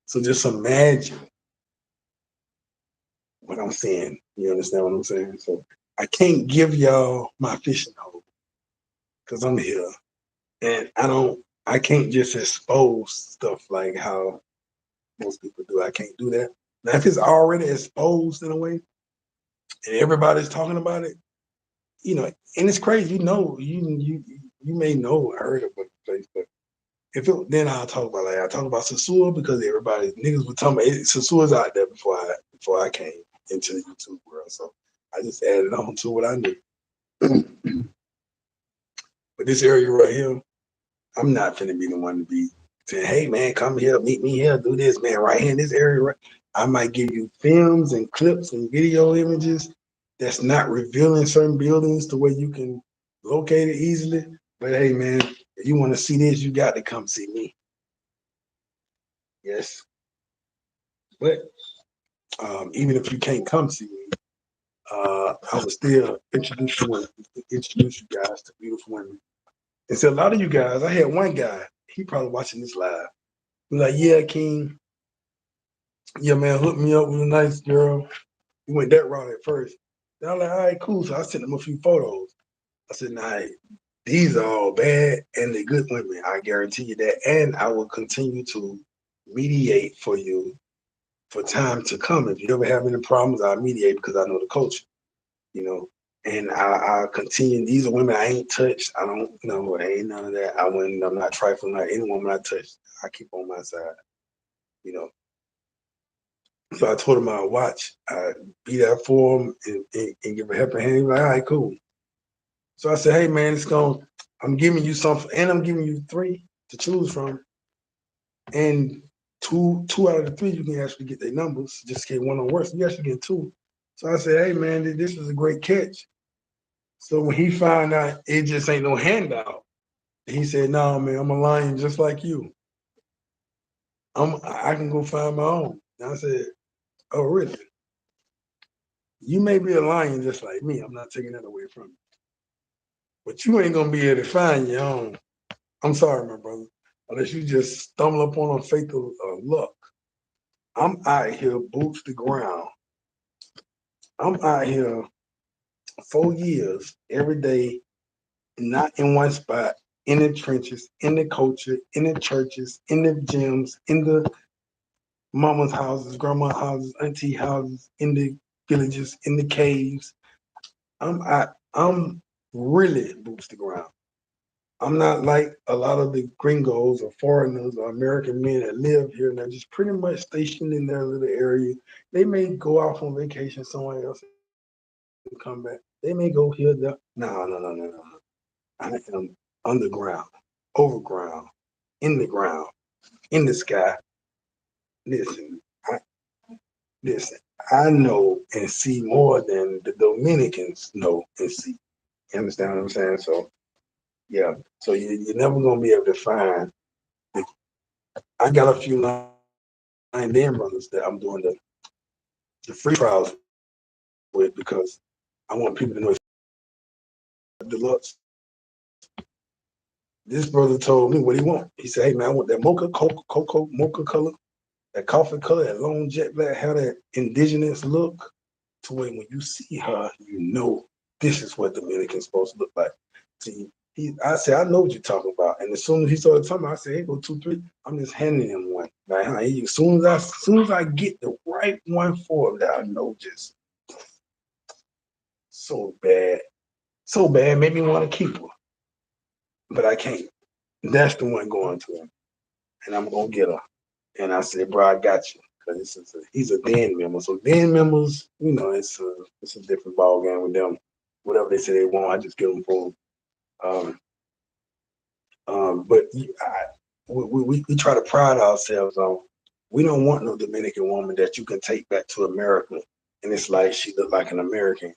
So just imagine what I'm saying. You understand what I'm saying? So I can't give y'all my fishing hole because I'm here. And I can't just expose stuff like how most people do. I can't do that. Now, if it's already exposed in a way and everybody's talking about it, and it's crazy, you may know or heard of the place, but then I'll talk about I talk about Sosua because everybody niggas were talking about it. Sosua's out there before I came into the YouTube world. So I just added on to what I knew. But this area right here, I'm not finna be the one to be saying, hey man, come here, meet me here, do this, man, right here in this area. Right. I might give you films and clips and video images that's not revealing certain buildings to where you can locate it easily. But hey man, if you want to see this, you got to come see me. Yes. But even if you can't come see me, I will still introduce you guys to beautiful women. And so a lot of you guys, I had one guy, he probably watching this live. He's like, yeah, King, yeah, man, hook me up with a nice girl. He went that route at first. Then I'm like, all right, cool. So I sent him a few photos. I said, nah, these are all bad and they're good women. I guarantee you that. And I will continue to mediate for you for time to come. If you ever have any problems, I'll mediate because I know the culture, And I'll continue. These are women I ain't touched. I don't know. Ain't none of that. I'm not trifling like any woman I touch. I keep on my side, you know. So I told him I'd watch. I'd be there for him and give a helping hand. He was like, all right, cool. So I said, hey, man, I'm giving you something, and I'm giving you 3 to choose from. And two out of the 3, you can actually get their numbers. Just get one on worse. You actually get 2. So I said, hey, man, this is a great catch. So when he found out it just ain't no handout, he said, no, man, I'm a lion just like you. I can go find my own. And I said, oh, really? You may be a lion just like me. I'm not taking that away from you. But you ain't going to be able to find your own. I'm sorry, my brother. Unless you just stumble upon a fatal luck. I'm out here boots to ground. I'm out here 4 years every day, not in one spot, in the trenches, in the culture, in the churches, in the gyms, in the mama's houses, grandma's houses, auntie houses, in the villages, in the caves. I'm really boots to ground. I'm not like a lot of the gringos or foreigners or American men that live here and they're just pretty much stationed in their little area. They may go off on vacation somewhere else and come back. They may go here, there. No. I am underground, overground, in the ground, in the sky. Listen, listen. I know and see more than the Dominicans know and see. You understand what I'm saying? So, yeah. So you're never gonna be able to find. I got a few Lion Den brothers that I'm doing the free trials with because I want people to know it's deluxe. This brother told me what he want. He said, "Hey man, I want that cocoa mocha color, that coffee color, that long jet black hair, that indigenous look, to where when you see her, you know this is what Dominican's supposed to look like." See, I said, I know what you're talking about. And as soon as he started talking about, I said, hey, go 2, 3. I'm just handing him one. Like, as soon as I get the right one for him, that I know just so bad, made me want to keep her. But I can't. That's the one going to him. And I'm gonna get her. And I said, bro, I got you. Because he's a Den member. So Den members, it's a different ball game with them. Whatever they say they want, I just give them for them. But we try to pride ourselves on, we don't want no Dominican woman that you can take back to America And it's like she looked like an American,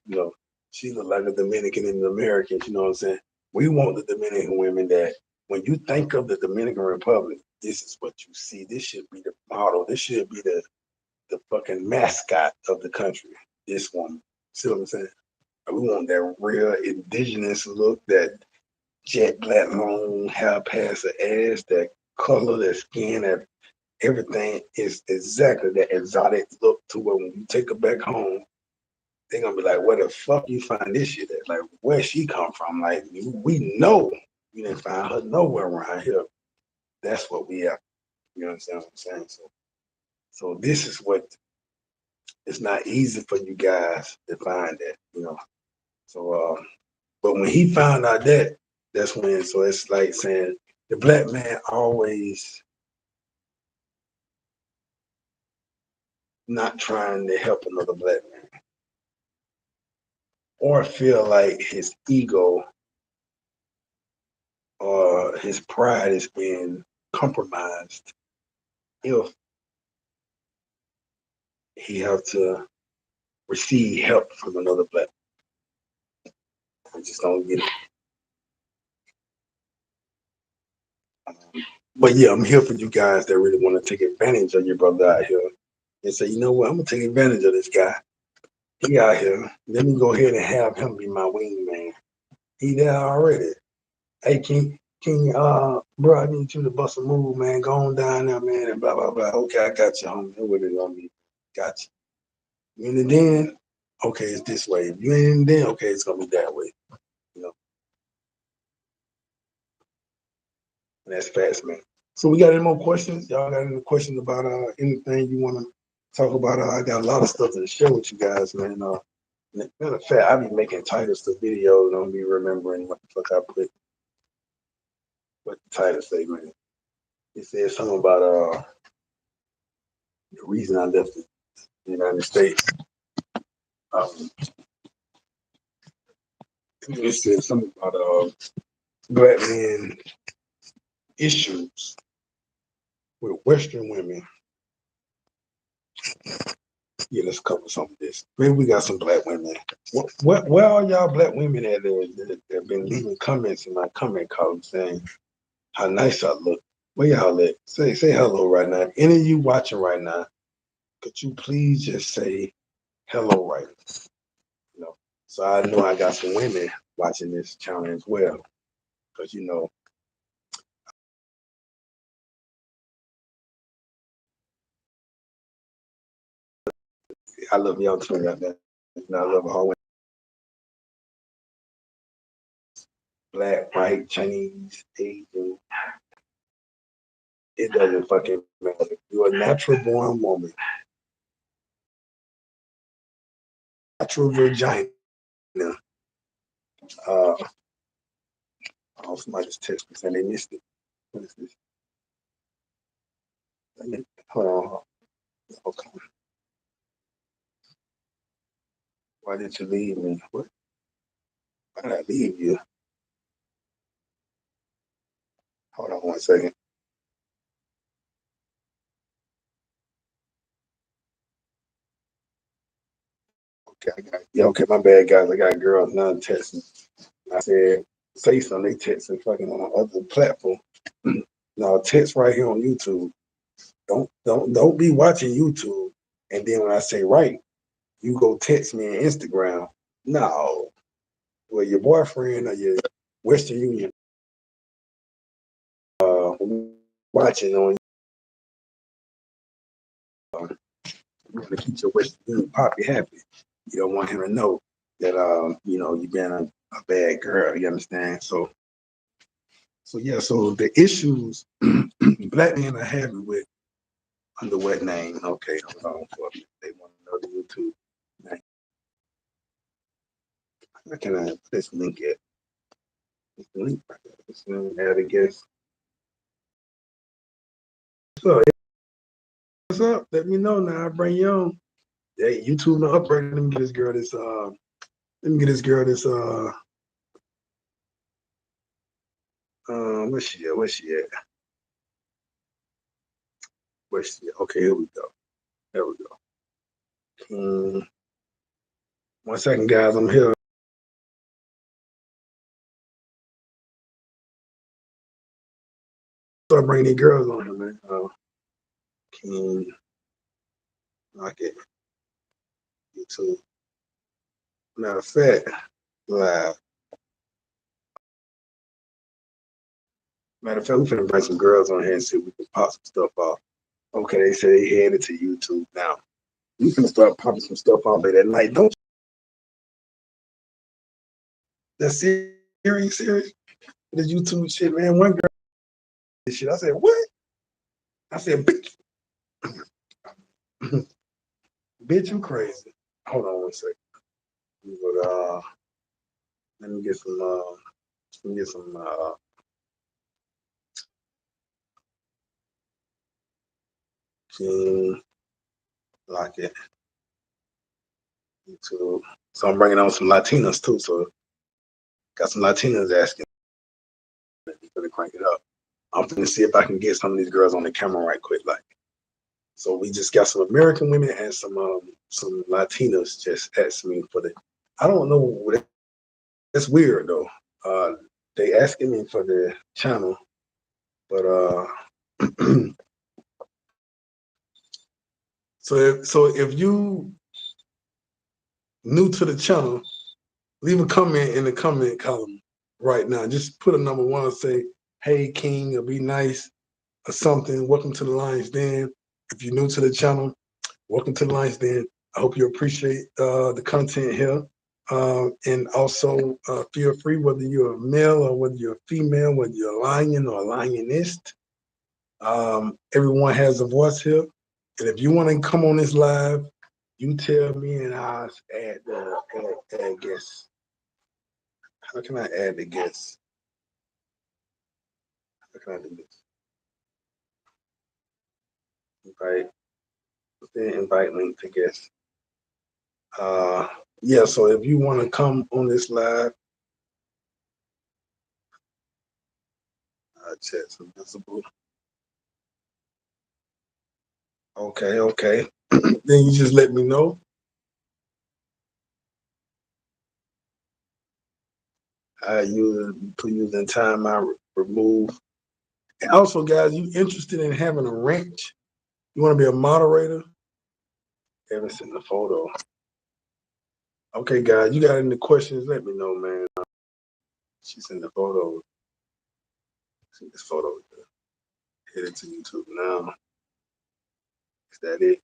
she looked like a Dominican and an American, you know what I'm saying? We want the Dominican women that when you think of the Dominican Republic, this is what you see. This should be the model. This should be the fucking mascot of the country. This woman. See what I'm saying? We want that real indigenous look, that jet black long hair past the ass, that color, that skin, that everything is exactly that exotic look to where when you take her back home, they're gonna be like, where the fuck you find this shit at? Like, where she come from? Like, we know you didn't find her nowhere around here. That's what we are. You understand what I'm saying? So this is what it's not easy for you guys to find that. So but when he found out that, that's when, so it's like saying the black man always not trying to help another black man or feel like his ego or his pride is being compromised if he have to receive help from another black man. I just don't get it. But yeah, I'm here for you guys that really want to take advantage of your brother out here and say, you know what, I'm gonna take advantage of this guy. He out here. Let me go ahead and have him be my wingman. He there already. Hey, bro, I need you to bust a move, man. Go on down there, man, and blah, blah, blah. Okay, I got you, homie. What it gonna be? Got you. You in the den? Okay, it's this way. If you ain't in the den, okay, it's gonna be that way. You know, and that's fast, man. So we got any more questions? Y'all got any questions about anything you wanna talk about? I got a lot of stuff to share with you guys, man. Matter of fact, I be making titles to videos and don't be remembering what the fuck I put. What the title say, man? It says something about the reason I left the United States. Um, it says something about black men issues with Western women. Yeah, let's cover some of this. Maybe we got some black women. Where are y'all black women at that have been leaving comments in my comment column saying how nice I look? Where y'all at? Say hello right now. Any of you watching right now, could you please just say hello right now? So I know I got some women watching this channel as well. Because I love y'all too right now. I love all women. Black, white, Chinese, Asian. It doesn't fucking matter. You're a natural born woman. Natural vagina. Oh, somebody just texted me saying they missed it. What is this? Hold on. Okay. Why did you leave me? What? Why did I leave you? Hold on 1 second. Okay, okay, my bad, guys. I got girls now texting. I said, say something. They texting fucking on other platform. No, text right here on YouTube. Don't be watching YouTube. And then when I say right, you go text me on Instagram. No, well, your boyfriend or your Western Union watching on. You want to keep your Western Union poppy happy. You don't want him to know that you've been a bad girl. You understand? So yeah. So the issues black men are having with under what name? Okay, hold on for me. They want to know the YouTube name. How can I put this link at? This link right there. This add a guest. So what's up? Let me know now. I bring you on. Hey, YouTube no upgrade. Let me get this girl this where's she at? Where's she at? Where's she at? Okay, here we go. There we go. 1 second, guys. I'm here. Start bringing these girls on here, man. King, LOCKETT, YouTube. Matter of fact, live. Matter of fact, we finna bring some girls on here and see if we can pop some stuff off. Okay, they say they headed to YouTube now. We finna start popping some stuff off late at night. Don't that's serious. The YouTube shit, man. One girl this shit. I said, what? I said, bitch. Bitch, you crazy. Hold on 1 second. But let me get some King, LOCKETT, YouTube. So I'm bringing on some Latinas too. So got some Latinas asking me to crank it up. I'm finna see if I can get some of these girls on the camera right quick, like. So we just got some American women and some Latinas just asking me for the. I don't know. That's weird though. They asking me for the channel, but so if you new to the channel, leave a comment in the comment column right now. Just put a number 1 and say, "Hey King," or "Be nice," or something. Welcome to the Lions Den. If you're new to the channel, welcome to the Lions Den. I hope you appreciate the content here. And also feel free, whether you're a male or whether you're a female, whether you're a lion or a lioness. Everyone has a voice here. And if you want to come on this live, you tell me and I'll add guests. How can I add the guests? How can I do this? Invite link to guests. Yeah, so if you want to come on this live, chat's invisible. Okay. Then you just let me know. Using time I remove. And also, guys, you interested in having a ranch? You want to be a moderator? Haven't seen the photo. Okay, guys, you got any questions? Let me know, man. She's in the photo. See this photo. Headed to YouTube now. Is that it?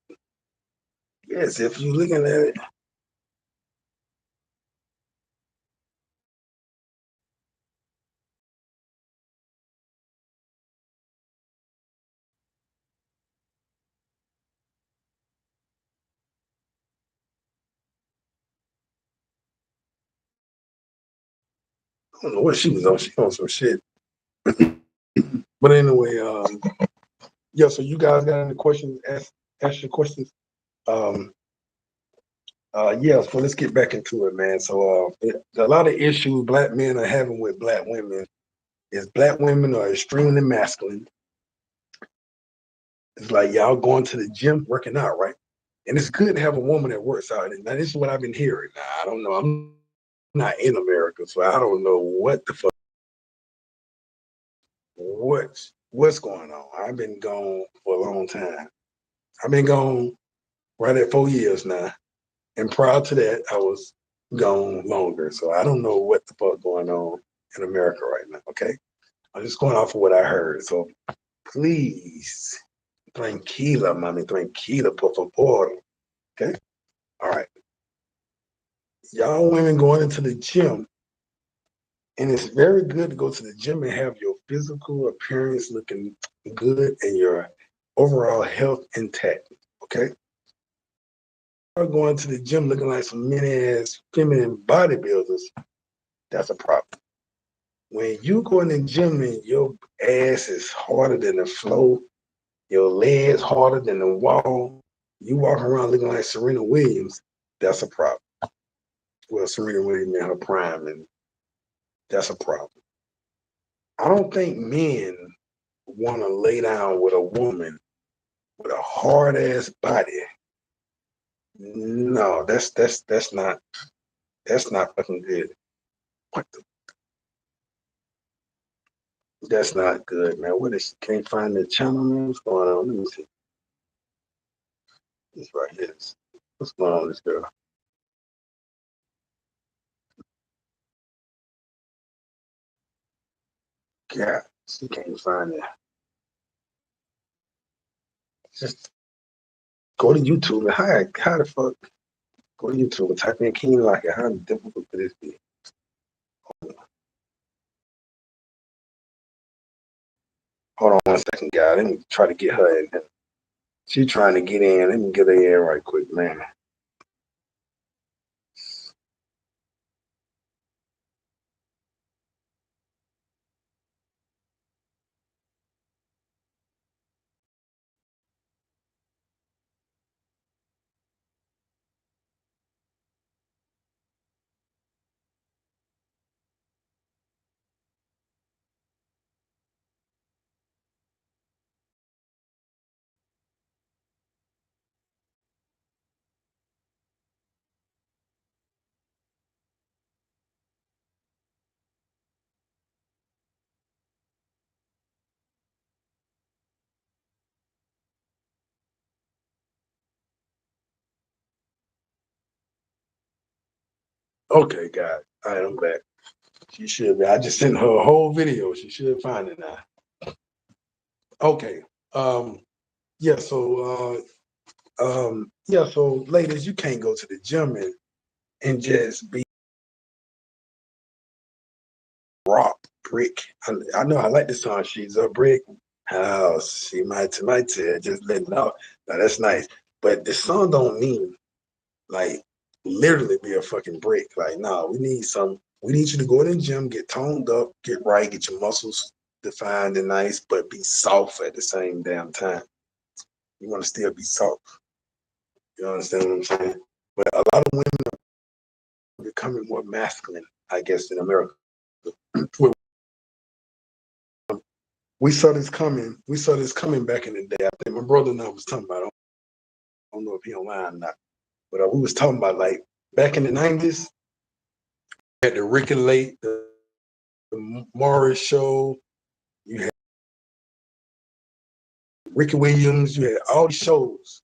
Yes, if you're looking at it. I don't know what she was on. She on some shit. But anyway, yeah, so you guys got any questions? Ask your questions. Yeah, so let's get back into it, man. So a lot of issues black men are having with black women is black women are extremely masculine. It's like y'all going to the gym, working out, right? And it's good to have a woman that works out. And now this is what I've been hearing. Now, I don't know. I'm not in America, so I don't know what the fuck, what's going on. I've been gone for a long time. I've been gone right at 4 years now. And prior to that, I was gone longer. So I don't know what the fuck going on in America right now, okay? I'm just going off of what I heard. So please, tranquila, mami, tranquila, por favor. Okay? All right. Y'all women going into the gym, and it's very good to go to the gym and have your physical appearance looking good and your overall health intact. Okay? You're going to the gym looking like some mini-ass feminine bodybuilders, that's a problem. When you go in the gym and your ass is harder than the floor, your legs harder than the wall, you walk around looking like Serena Williams, that's a problem. Well, Serena Williams in her prime, and that's a problem. I don't think men want to lay down with a woman with a hard ass body No, that's not fucking good. What the, that's not good, man. What is can't find the channel, man? What's going on? Let me see. This right here. What's going on, with this girl? God, she can't find it. Just go to YouTube and how the fuck go to YouTube and type in King Lockett. How difficult could this be? Hold on 1 second, guys. Let me try to get her in. She trying to get in. Let me get her in right quick, man. Okay, guys. All right, I'm back. She should be. I just sent her a whole video. She should find it now. Okay. Yeah, so ladies, you can't go to the gym and just be rock brick. I know I like the song She's a Brick House. She might just letting out. Now that's nice. But the song don't mean like literally be a fucking brick. Like, no, we need you to go to the gym, get toned up, get right, get your muscles defined and nice, but be soft at the same damn time. You want to still be soft. You understand what I'm saying? But a lot of women are becoming more masculine, I guess, in America. We saw this coming. We saw this coming back in the day. I think my brother and I was talking about it. I don't know if he online or not, but we was talking about like back in the 90s, you had the Ricky Lake, the Morris Show, you had Ricky Williams, you had all these shows.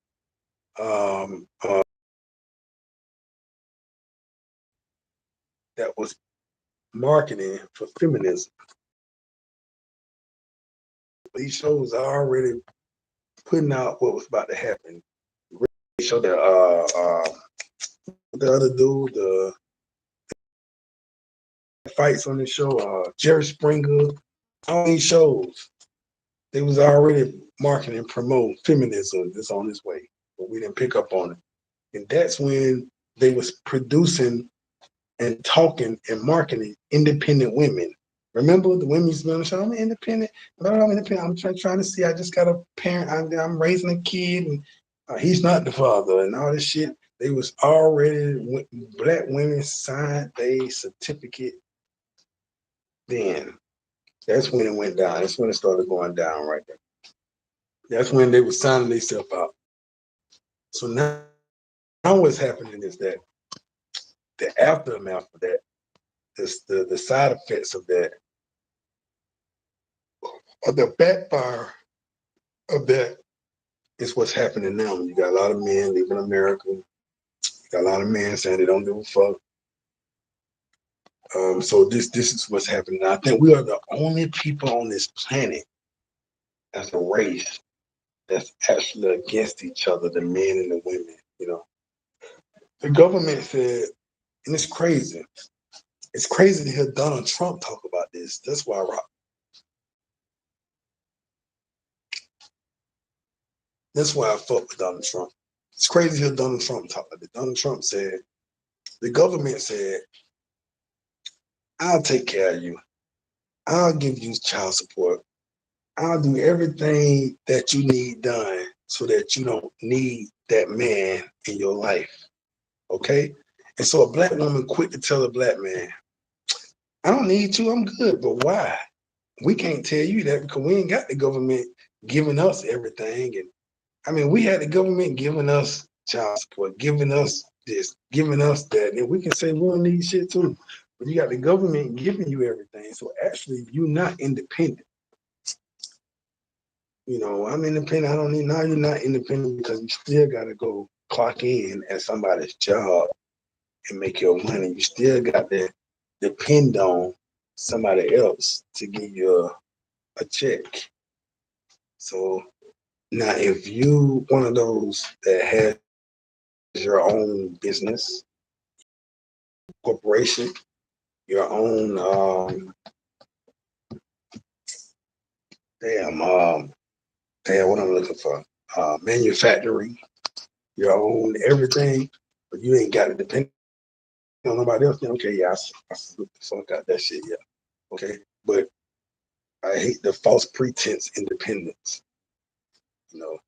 That was marketing for feminism. These shows are already putting out what was about to happen. They showed that the other dude, the fights on the show, Jerry Springer, all these shows, they was already marketing and promoting feminism is on its way, but we didn't pick up on it. And that's when they was producing and talking and marketing independent women. Remember the women's show? I'm independent. I'm independent. I'm trying to see. I just got a parent. I'm raising a kid, and he's not the father, and all this shit. They was already black women signed a certificate. Then that's when it went down. That's when it started going down right there. That's when they were signing themselves out. So now what's happening is that the aftermath of that, the side effects of that, or the backfire of that is what's happening now. You got a lot of men leaving America. You got a lot of men saying they don't give a fuck. So this is what's happening. I think we are the only people on this planet as a race that's actually against each other, the men and the women. You know, the government said, and it's crazy. It's crazy to hear Donald Trump talk about this. That's why I fuck with Donald Trump. It's crazy to hear Donald Trump talk about it. Donald Trump said, the government said, I'll take care of you. I'll give you child support. I'll do everything that you need done so that you don't need that man in your life. Okay? And so a black woman quick to tell a black man, I don't need you, I'm good. But why? We can't tell you that because we ain't got the government giving us everything. And I mean, we had the government giving us child support, giving us this, giving us that, and we can say we don't need shit too. But you got the government giving you everything. So actually, you're not independent. You know, I'm independent. I don't need, now you're not independent because you still got to go clock in at somebody's job and make your money. You still got to depend on somebody else to give you a check. So now, if you one of those that has your own business, corporation, your own what I'm looking for, manufacturing, your own everything, but you ain't got to depend on nobody else. Okay, yeah, I fuck out that shit, yeah. Okay, but I hate the false pretense independence. You know,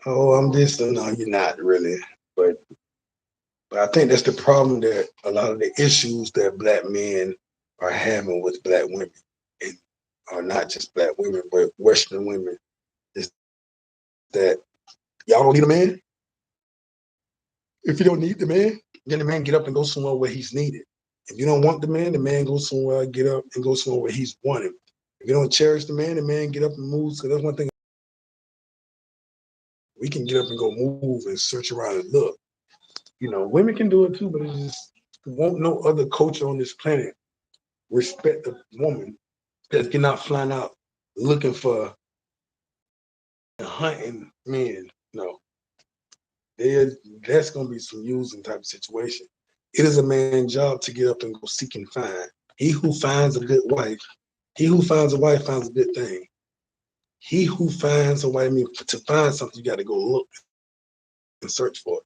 oh, I'm this, and no, you're not really. But I think that's the problem, that a lot of the issues that Black men are having with Black women, and are not just Black women, but Western women, is that y'all don't need a man. If you don't need the man, then the man get up and go somewhere where he's needed. If you don't want the man goes somewhere, get up and go somewhere where he's wanted. If you don't cherish the man get up and move. So that's one thing. We can get up and go move and search around and look. You know, women can do it too, but it's just, won't no other culture on this planet respect a woman that cannot fly out looking for hunting men. No, that's gonna be some using type of situation. It is a man's job to get up and go seek and find. He who finds a good wife, he who finds a wife finds a good thing. He who finds a wife, I mean, to find something, you got to go look and search for it.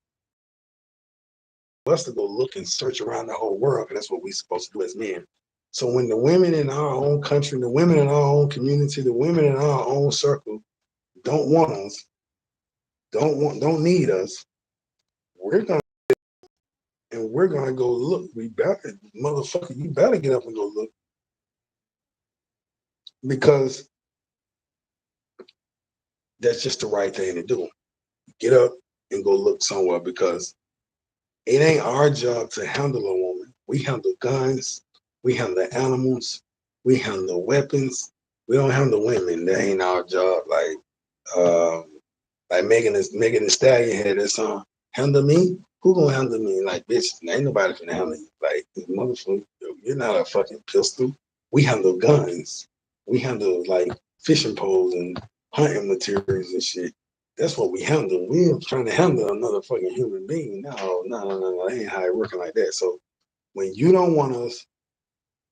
For us to go look and search around the whole world, because that's what we're supposed to do as men. So when the women in our own country, the women in our own community, the women in our own circle don't want us, don't need us, we're gonna go look. We better, motherfucker, you better get up and go look, because that's just the right thing to do. Get up and go look somewhere, because it ain't our job to handle a woman. We handle guns, we handle animals, we handle weapons. We don't handle women. That ain't our job. Like Megan Thee Stallion had that song, "Handle Me." Who gonna handle me? Like, bitch, ain't nobody finna handle you. Like, motherfucker, you're not a fucking pistol. We handle guns. We handle like fishing poles and hunting materials and shit. That's what we handle. We ain't trying to handle another fucking human being. No. That ain't how it working like that. So when you don't want us,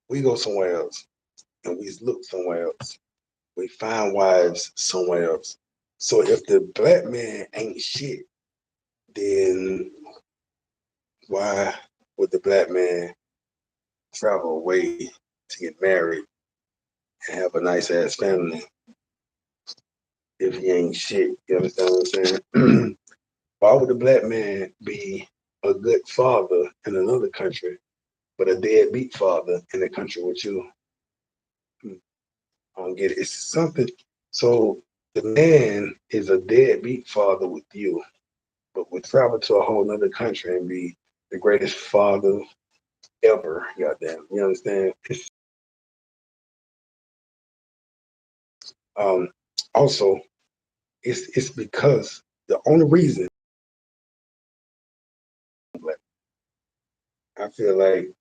we go somewhere else, and we look somewhere else. We find wives somewhere else. So if the Black man ain't shit, then why would the Black man travel away to get married and have a nice ass family if he ain't shit? You understand what I'm saying? Why would the Black man be a good father in another country, but a deadbeat father in the country with you? I don't get it. It's something. So the man is a deadbeat father with you, but would travel to a whole other country and be the greatest father ever. Goddamn, you understand? Um, Also, it's because the only reason I feel like,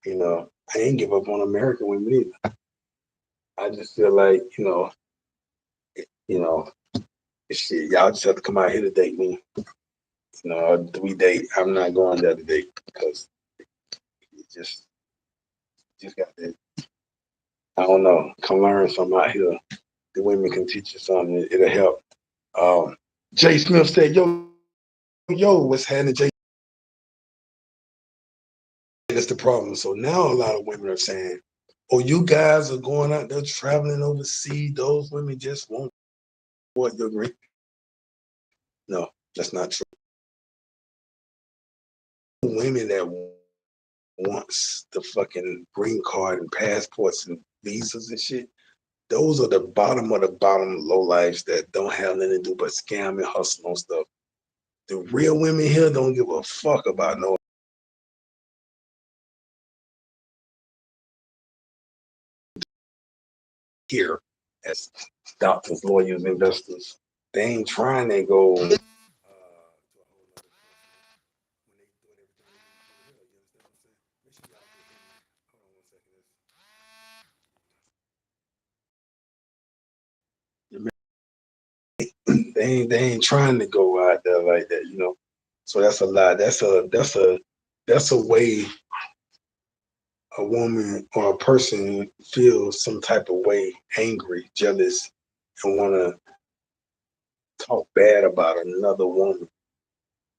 I ain't give up on American women either. I just feel like, you know, shit, y'all just have to come out here to date me. We date. I'm not going there to date because you just got to, I don't know, come learn something out here. The women can teach you something. It'll help. Jay Smith said, yo, what's happening, Jay? That's the problem. So now a lot of women are saying, oh, you guys are going out there traveling overseas. Those women just won't support your green. No, that's not true. Women that wants the fucking green card and passports and visas and shit, those are the bottom of the bottom low lives that don't have nothing to do but scam and hustle on stuff. The real women here don't give a fuck about no here as doctors, lawyers, investors. They ain't trying to go they ain't trying to go out there like that, you know. So that's a lie. That's a way a woman or a person feels some type of way, angry, jealous, and wanna talk bad about another woman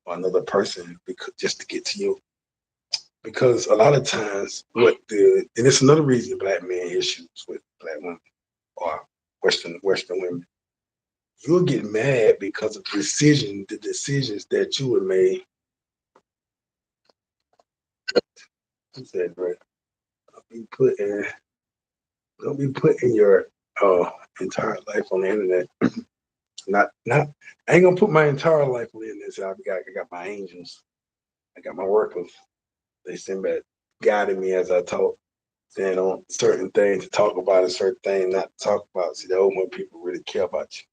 or another person because just to get to you. Because a lot of times and it's another reason black men issues with black women or Western women. You'll get mad because of the decisions that you have made. He said, bro, don't be putting your entire life on the internet. Not I ain't gonna put my entire life on the internet. So I got my angels, I got my workers. They send back guiding me as I talk, saying on certain things to talk about and certain things not to talk about. See, the old more people really care about you.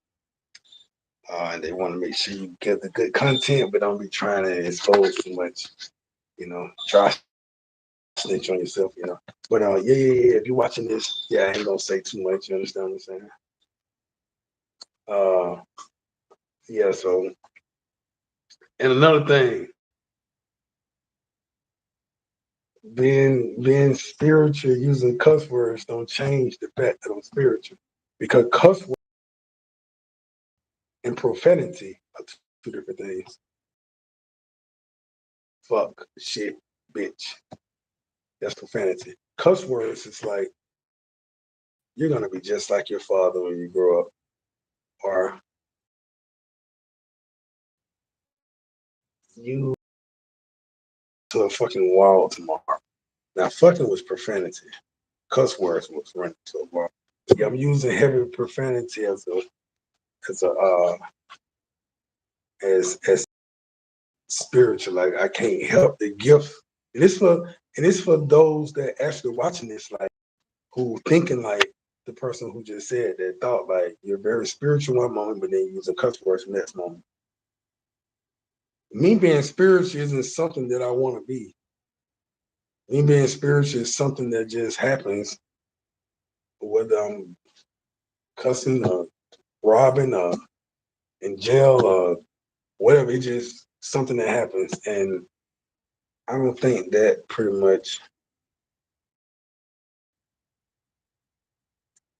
And they want to make sure you get the good content, but don't be trying to expose too much. You know, try to snitch on yourself. You know, but yeah. If you're watching this, yeah, I ain't gonna say too much. You understand what I'm saying? Yeah. So, and another thing, being spiritual using cuss words don't change the fact that I'm spiritual, because cuss words and profanity are two different things. Fuck, shit, bitch. That's profanity. Cuss words is like you're gonna be just like your father when you grow up, or you to a fucking wall tomorrow. Now, fucking was profanity. Cuss words was running to a wall. Yeah, I'm using heavy profanity as a as spiritual. Like I can't help the gift, and it's for those that actually watching this, like who thinking like the person who just said that thought like you're very spiritual one moment, but then you use a cuss words next moment. Me being spiritual isn't something that I want to be. Me being spiritual is something that just happens, whether I'm cussing or robbing or in jail or whatever. It's just something that happens, and I don't think that pretty much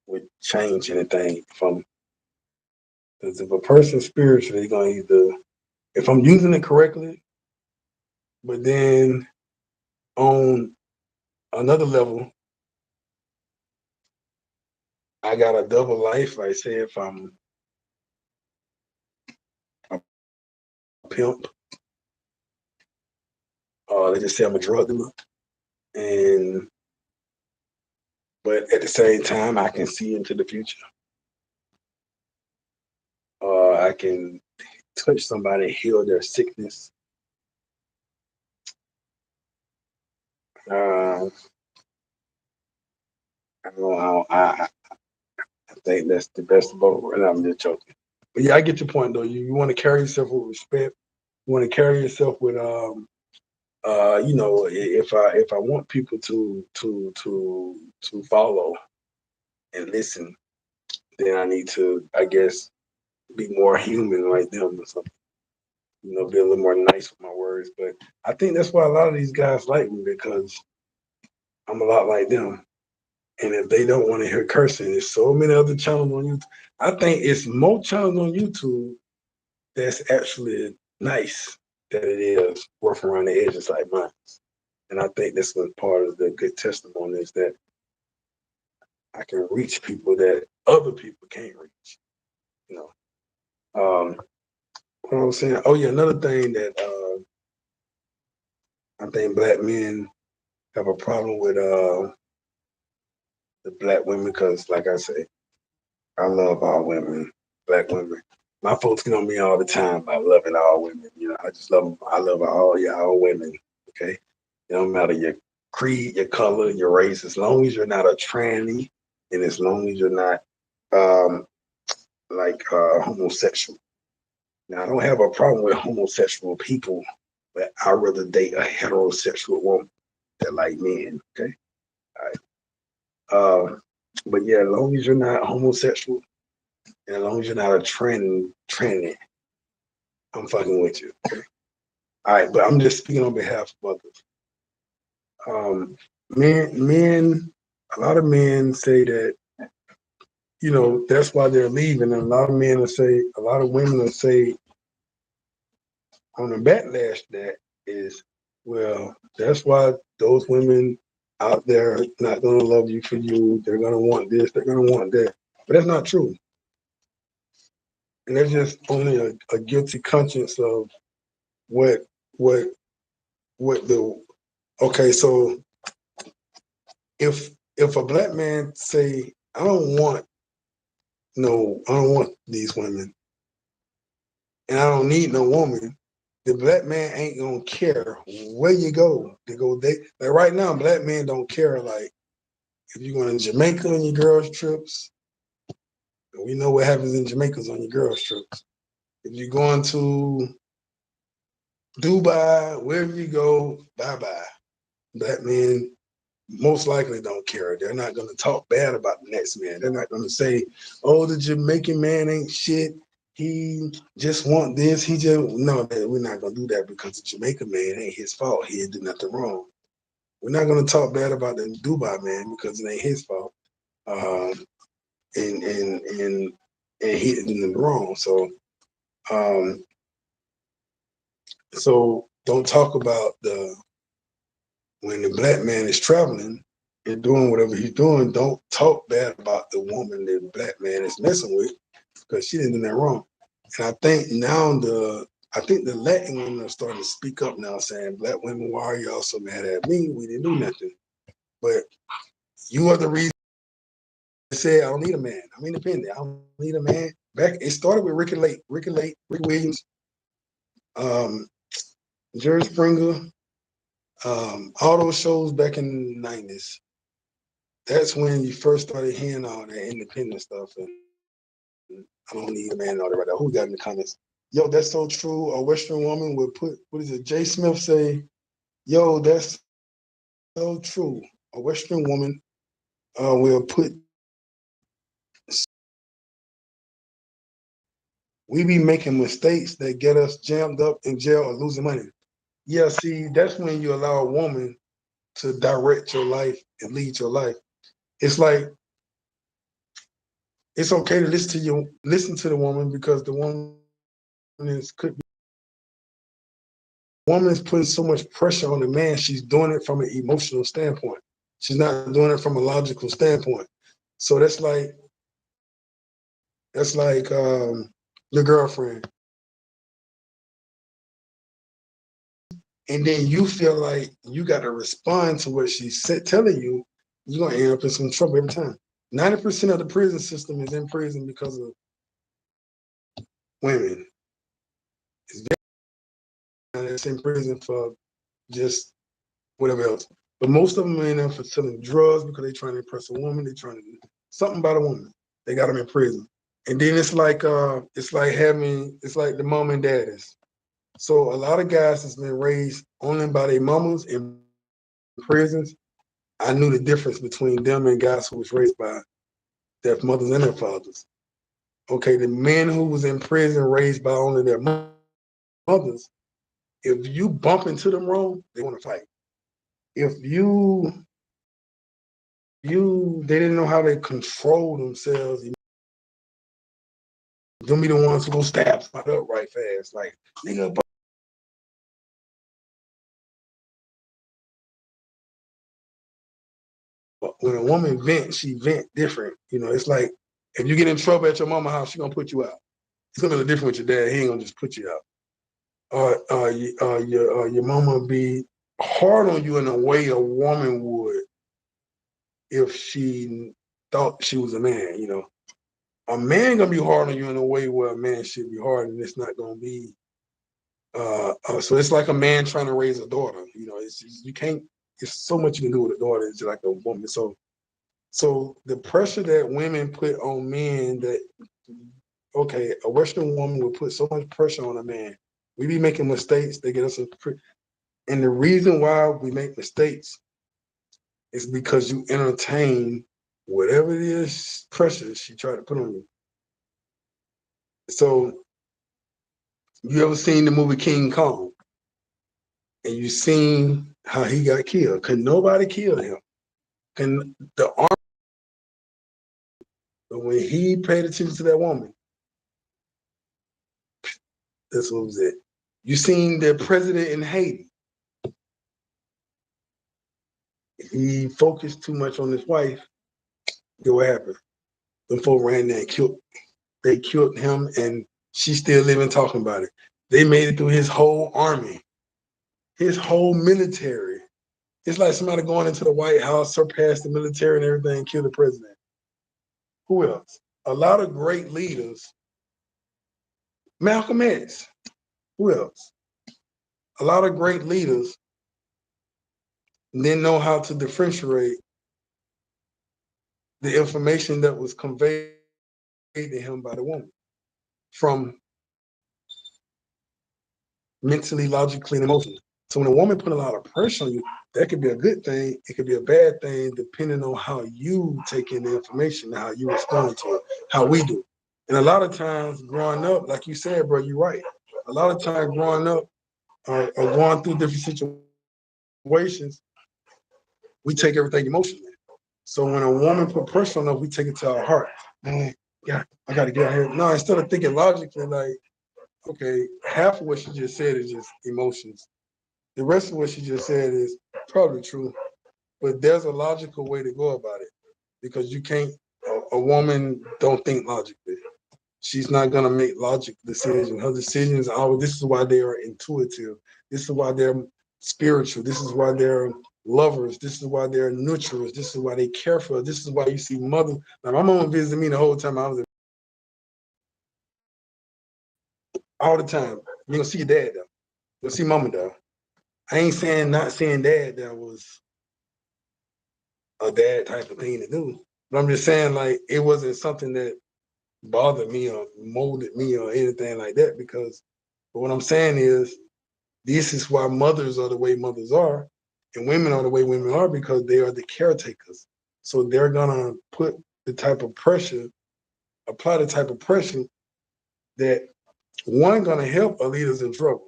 would change anything from. Because if a person's spiritual, they're gonna either, if I'm using it correctly, but then on another level, I got a double life. Like say if I'm a pimp, they just say I'm a drug dealer, and but at the same time, I can see into the future. I can touch somebody, heal their sickness. Uh, I think that's the best of both. And I'm just joking. But yeah, I get your point though. You want to carry yourself with respect. You want to carry yourself with you know, if I want people to follow and listen, then I need to, I guess, be more human like them or something. You know, be a little more nice with my words. But I think that's why a lot of these guys like me, because I'm a lot like them. And if they don't want to hear cursing, there's so many other channels on YouTube. I think it's more channels on YouTube that's actually nice than it is rough around the edges like mine. And I think this was part of the good testimony is that I can reach people that other people can't reach. You know, what I was saying. Oh yeah, another thing that I think black men have a problem with the black women because, like I say, I love all women, black women. my folks get on me all the time about loving all women. You know, I just love them. I love all women. Okay, it don't matter your creed, your color, your race, as long as you're not a tranny, and as long as you're not um, homosexual. Now, I don't have a problem with homosexual people, but I'd rather date a heterosexual woman that like men. Okay, all right. But yeah, as long as you're not homosexual, and as long as you're not a tranny, I'm fucking with you. Okay. All right, but I'm just speaking on behalf of others. Men, a lot of men say that, you know, that's why they're leaving. And a lot of men will say, a lot of women will say on the backlash to that is, well, that's why those women out there are not going to love you for you. They're going to want this, they're going to want that. But that's not true. And that's just only a guilty conscience of what what the okay. So if a black man say, I don't want these women, and I don't need no woman, the black man ain't gonna care where you go. They like right now, black men don't care. Like if you're going to Jamaica on your girls' trips, we know what happens in Jamaica's on your girls' trips. If you're going to Dubai, wherever you go, bye-bye. Black men most likely don't care. They're not going to talk bad about the next man. They're not going to say, oh, the Jamaican man ain't shit. He just want this. No, man, we're not going to do that because the Jamaican man ain't his fault. He didn't do nothing wrong. We're not going to talk bad about the Dubai man because it ain't his fault. And he didn't do nothing wrong. Um, so don't talk about when the black man is traveling and doing whatever he's doing, don't talk bad about the woman that the black man is messing with because she didn't do that wrong. And I think now the Latin women are starting to speak up now saying, black women, why are y'all so mad at me? We didn't do nothing. But you are the reason I said I don't need a man. I'm independent. I don't need a man. It started with Ricky Williams, Jerry Springer, all those shows back in the 90s. That's when you first started hearing all that independent stuff. And I don't need a man and all that right now. Who got in the comments? Yo, that's so true. A Western woman would put, what is it? Jay Smith say, yo, that's so true. A Western woman will put, we be making mistakes that get us jammed up in jail or losing money. Yeah, see, that's when you allow a woman to direct your life and lead your life. It's like, it's okay to listen to the woman because the woman woman is putting so much pressure on the man. She's doing it from an emotional standpoint. She's not doing it from a logical standpoint. So that's like your girlfriend, and then you feel like you got to respond to what she's telling you. You're gonna end up in some trouble every time. 90% of the prison system is in prison because of women. It's in prison for just whatever else. But most of them are in there for selling drugs because they're trying to impress a woman. They're trying to do something about a woman. They got them in prison. And then it's like the mom and daddies. So a lot of guys that's been raised only by their mamas in prisons. I knew the difference between them and guys who was raised by their mothers and their fathers. Okay, the men who was in prison raised by only their mothers, if you bump into them wrong, they want to fight. If they didn't know how to control themselves, them be the ones who gonna stab somebody up right fast. Like, nigga, but when a woman vents, she vent different. You know, it's like if you get in trouble at your mama house, she gonna put you out. It's gonna be different with your dad. He ain't gonna just put you out. Your mama be hard on you in a way a woman would if she thought she was a man, you know. a man gonna be hard on you in a way where a man should be hard, and it's not gonna be. So it's like a man trying to raise a daughter. You know, you can't. It's so much you can do with a daughter. It's like a woman. So the pressure that women put on men that, okay, a Western woman will put so much pressure on a man. We be making mistakes. They get us, and the reason why we make mistakes is because you entertain whatever it is pressure she tried to put on you. So you ever seen the movie King Kong? And you seen how he got killed? Could nobody kill him? Can the army? But when he paid attention to that woman, that's what was it. You seen the president in Haiti? He focused too much on his wife. Then what happened? The folk ran there and killed. They killed him, and she's still living talking about it. They made it through his whole army, his whole military. It's like somebody going into the White House, surpassed the military and everything, killed the president. Who else? A lot of great leaders. Malcolm X. Who else? A lot of great leaders didn't know how to differentiate the information that was conveyed to him by the woman from mentally, logically, and emotionally. So when a woman put a lot of pressure on you, that could be a good thing. It could be a bad thing, depending on how you take in the information and how you respond to it, how we do. And a lot of times growing up, like you said, bro, you're right. A lot of times growing up or going through different situations, we take everything emotionally. So when a woman put pressure on us, we take it to our heart. Man, yeah, I got to get out here. No, instead of thinking logically, like, okay, half of what she just said is just emotions. The rest of what she just said is probably true, but there's a logical way to go about it because you can't. A woman don't think logically. She's not gonna make logical decisions. Her decisions are. This is why they are intuitive. This is why they're spiritual. This is why they're lovers. This is why they're nurturers. This is why they care for us. This is why you see mother. Like my mom visited me the whole time I was in, all the time. You gonna see your dad though. You'll see mama though. I ain't saying not seeing dad that was a dad type of thing to do. But I'm just saying like it wasn't something that bothered me or molded me or anything like that because but what I'm saying is this is why mothers are the way mothers are and women are the way women are because they are the caretakers. So they're gonna put the type of pressure, apply the type of pressure that one gonna help a leader's in trouble.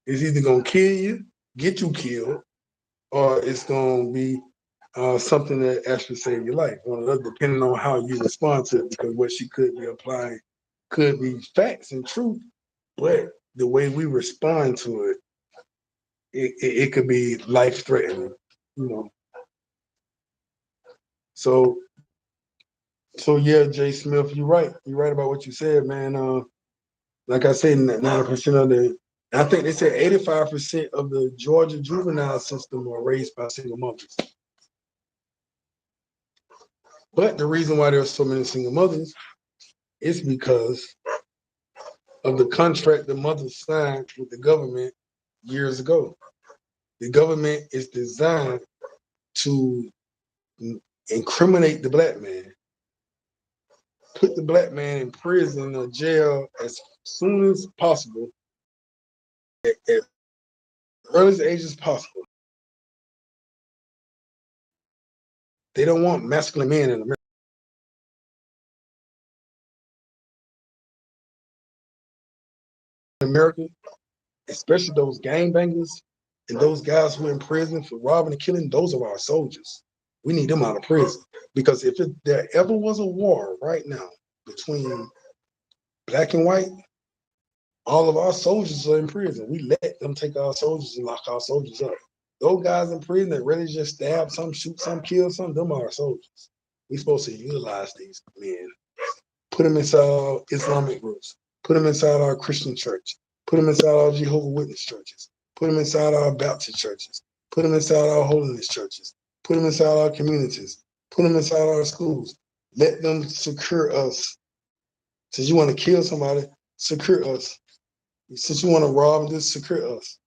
It's either gonna kill you, get you killed, or it's gonna be something that actually save your life. Depending on how you respond to it, because what she could be applying could be facts and truth, but the way we respond to it, it could be life threatening, you know. So yeah, Jay Smith, you're right. You're right about what you said, man. Like I said, 9% of I think they said 85% of the Georgia juvenile system are raised by single mothers. But the reason why there are so many single mothers is because of the contract the mothers signed with the government years ago. The government is designed to incriminate the black man, put the black man in prison or jail as soon as possible, at earliest age as possible. They don't want masculine men in America, especially those gangbangers and those guys who are in prison for robbing and killing. Those are our soldiers. We need them out of prison because if there ever was a war right now between black and white, all of our soldiers are in prison. We let them take our soldiers and lock our soldiers up. Those guys in prison that ready to just stab some, shoot some, kill some, them are our soldiers. We're supposed to utilize these men, put them inside our Islamic groups, put them inside our Christian church, put them inside our Jehovah's Witness churches, put them inside our Baptist churches, put them inside our holiness churches, put them inside our communities, put them inside our schools. Let them secure us Since you want to kill somebody, secure us. Since you want to rob and just secure us.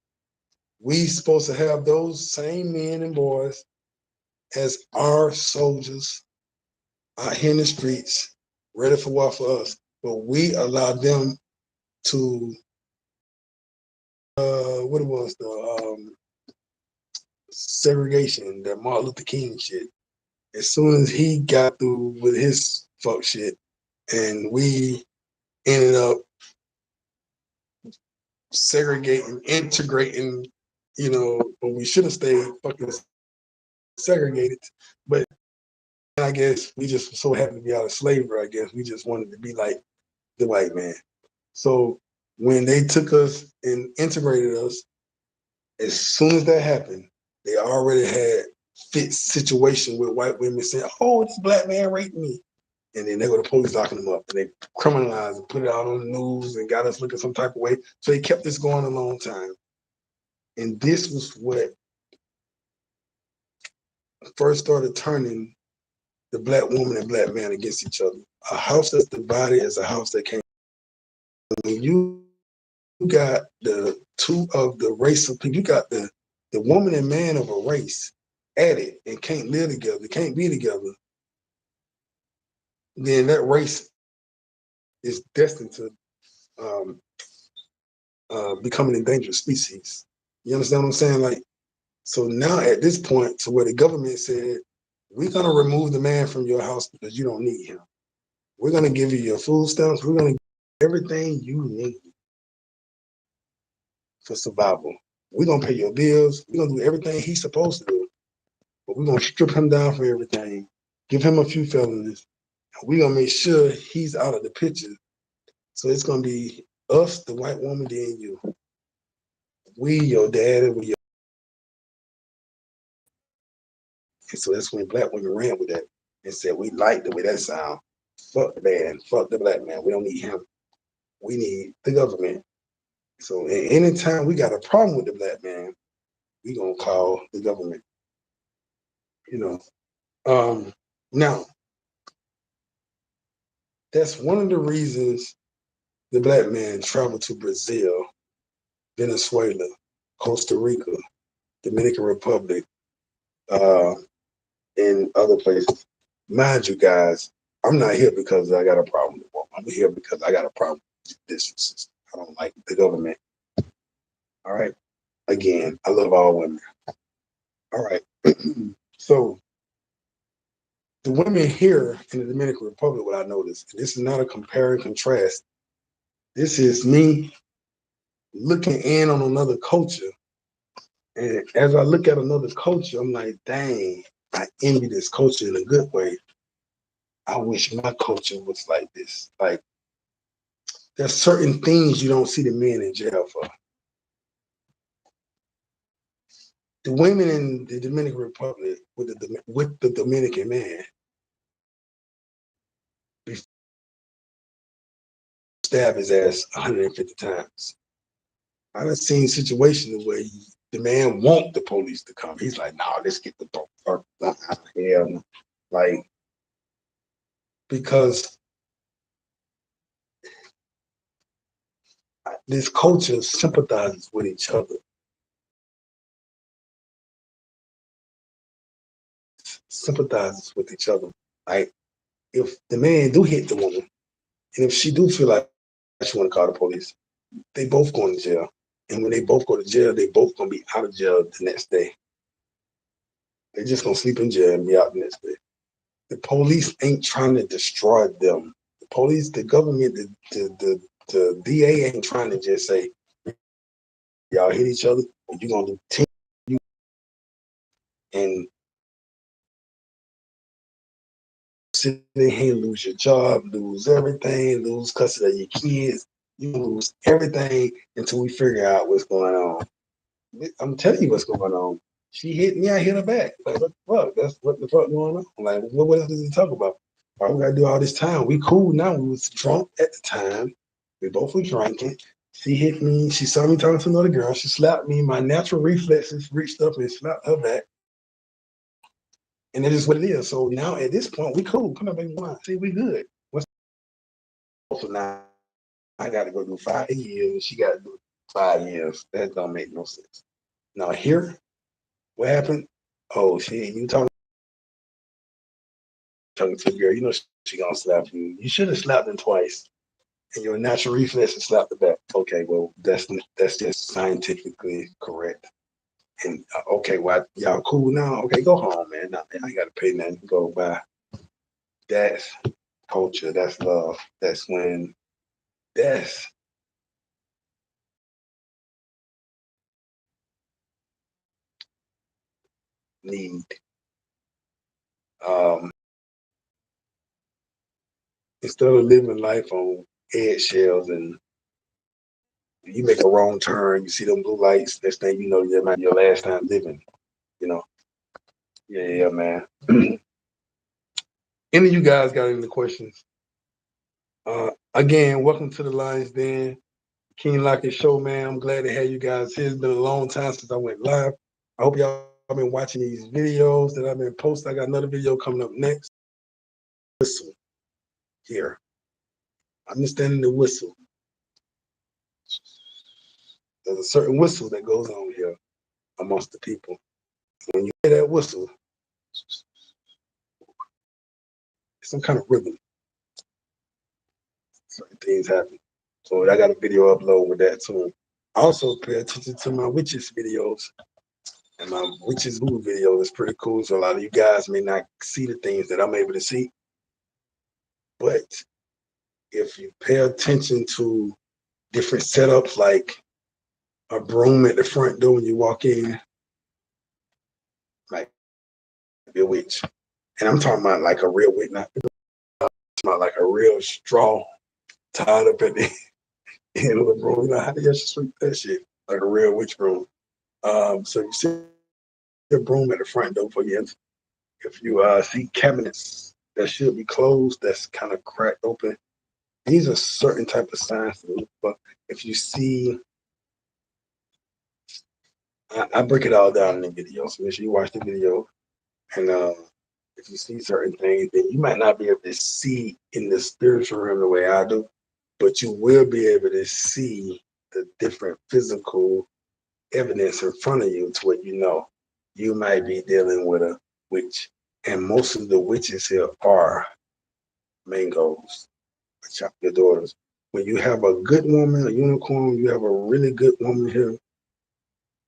We supposed to have those same men and boys as our soldiers out here in the streets, ready for war for us. But we allowed them to, what it was, the segregation, that Martin Luther King shit. As soon as he got through with his fuck shit, and we ended up segregating, integrating, when we should have stayed fucking segregated. But I guess we just were so happy to be out of slavery. I guess we just wanted to be like the white man. So when they took us and integrated us, as soon as that happened, they already had fit situation with white women saying, "Oh, this black man raped me," and then they go to police locking them up, and they criminalized and put it out on the news and got us looking some type of way. So they kept this going a long time, and this was what first started turning the black woman and black man against each other. A house that's divided is a house that can't. When you got the two of the race of people, you got the woman and man of a race at it and can't live together, can't be together, then that race is destined to become an endangered species. You understand what I'm saying? Like, so now at this point, to where the government said, we're gonna remove the man from your house because you don't need him. We're gonna give you your food stamps. We're gonna give you everything you need for survival. We're gonna pay your bills. We're gonna do everything he's supposed to do, but we're gonna strip him down for everything, give him a few felonies, and we're gonna make sure he's out of the picture. So it's gonna be us, the white woman, then you. We, your daddy, we your. And so that's when black women ran with that and said, we like the way that sound. Fuck the man, fuck the black man. We don't need him. We need the government. So anytime we got a problem with the black man, we gonna call the government. Now that's one of the reasons the black man traveled to Brazil, Venezuela, Costa Rica, Dominican Republic, and other places. Mind you, guys, I'm not here because I got a problem with women. I'm here because I got a problem with this system. I don't like the government. All right. Again, I love all women. All right. So the women here in the Dominican Republic, what I noticed, and this is not a compare and contrast. This is me looking in on another culture. And as I look at another culture, I'm like, dang, I envy this culture in a good way. I wish my culture was like this. Like, there's certain things you don't see the men in jail for. The women in the Dominican Republic with the Dominican man stab his ass 150 times. I done seen situations where the man want the police to come. He's like, "No, let's get the fuck out of here." Like, because this culture sympathizes with each other. Sympathizes with each other. Like, if the man do hit the woman, and if she do feel like she want to call the police, they both going to jail. And when they both go to jail, they both gonna be out of jail the next day. They just gonna sleep in jail and be out the next day. The police ain't trying to destroy them. The police, the government, the DA ain't trying to just say, y'all hit each other, and you're gonna do 10 and sit in here, lose your job, lose everything, lose custody of your kids, you lose everything until we figure out what's going on. I'm telling you what's going on. She hit me, I hit her back. Like, what the fuck? That's what the fuck going on. Like, what else does he talk about? Why we gotta do all this time? We cool now. We was drunk at the time. We both were drinking. She hit me. She saw me talking to another girl. She slapped me. My natural reflexes reached up and slapped her back. And that is what it is. So now at this point, we cool. Come on, baby. See, we good. What's So now I got to go do 5 years, and she got to do 5 years. That don't make no sense. Now here, what happened? Oh shit, you talking to the girl, you know she gonna slap you. You should have slapped him twice. And your natural reflex is slap the back. Okay, well that's just scientifically correct. And okay, well y'all cool now. Okay, go home, man. Nah, I ain't gotta pay nothing. Go by. That's culture. That's love. That's when. That's need. Um, Instead of living life on eggshells and you make a wrong turn, you see them blue lights. Next thing you know, that might be your last time living. You know. Yeah, man. Any of you guys got any questions? Again, welcome to the Lions Den, King Lockett Show, man. I'm glad to have you guys here. It's been a long time since I went live. I hope y'all have been watching these videos that I've been posting. I got another video coming up next. Whistle here. Understanding the whistle. There's a certain whistle that goes on here amongst the people. When you hear that whistle, some kind of rhythm. Certain things happen. So I got a video upload with that too. Also pay attention to my witches videos. And my witches voodoo video is pretty cool. So a lot of you guys may not see the things that I'm able to see. But if you pay attention to different setups, like a broom at the front door when you walk in, like be a witch. And I'm talking about like a real witch, not about like a real straw tied up at the end of the broom. You know how do you sweep that shit? Like a real witch broom. So you see a broom at the front door for you. If you see cabinets that should be closed, that's kind of cracked open, these are certain type of signs to look for. If you see, I break it all down in the video, so make sure you watch the video. And if you see certain things, then you might not be able to see in the spiritual realm the way I do, but you will be able to see the different physical evidence in front of you to what you know. You might be dealing with a witch. And most of the witches here are mangoes, your daughters. When you have a good woman, a unicorn, you have a really good woman here,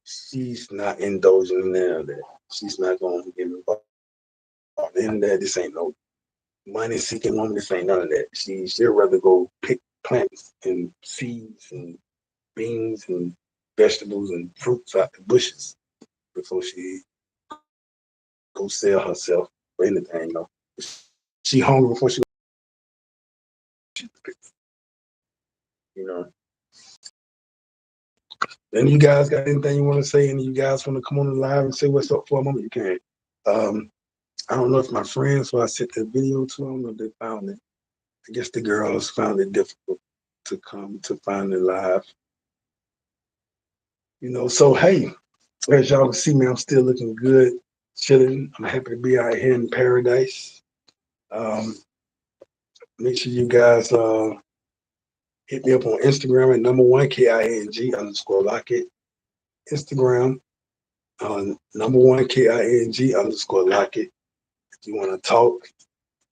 she's not indulging in any of that. She's not going to get involved in that. This ain't no money seeking woman. This ain't none of that. She'll rather go pick plants and seeds and beans and vegetables and fruits out the bushes before she go sell herself for anything. You know, she hungry before she, you know. Then you guys got anything you want to say? And you guys want to come on the live and say what's up for a moment? You can. I don't know if my friends who I sent the video to, I don't know if they found it. I guess the girls found it difficult to come to find it live. You know, so hey, as y'all can see me, I'm still looking good, chilling. I'm happy to be out here in paradise. Make sure you guys hit me up on Instagram at #1 KING_Lockett. Instagram #1 KING_Lockett. If you want to talk,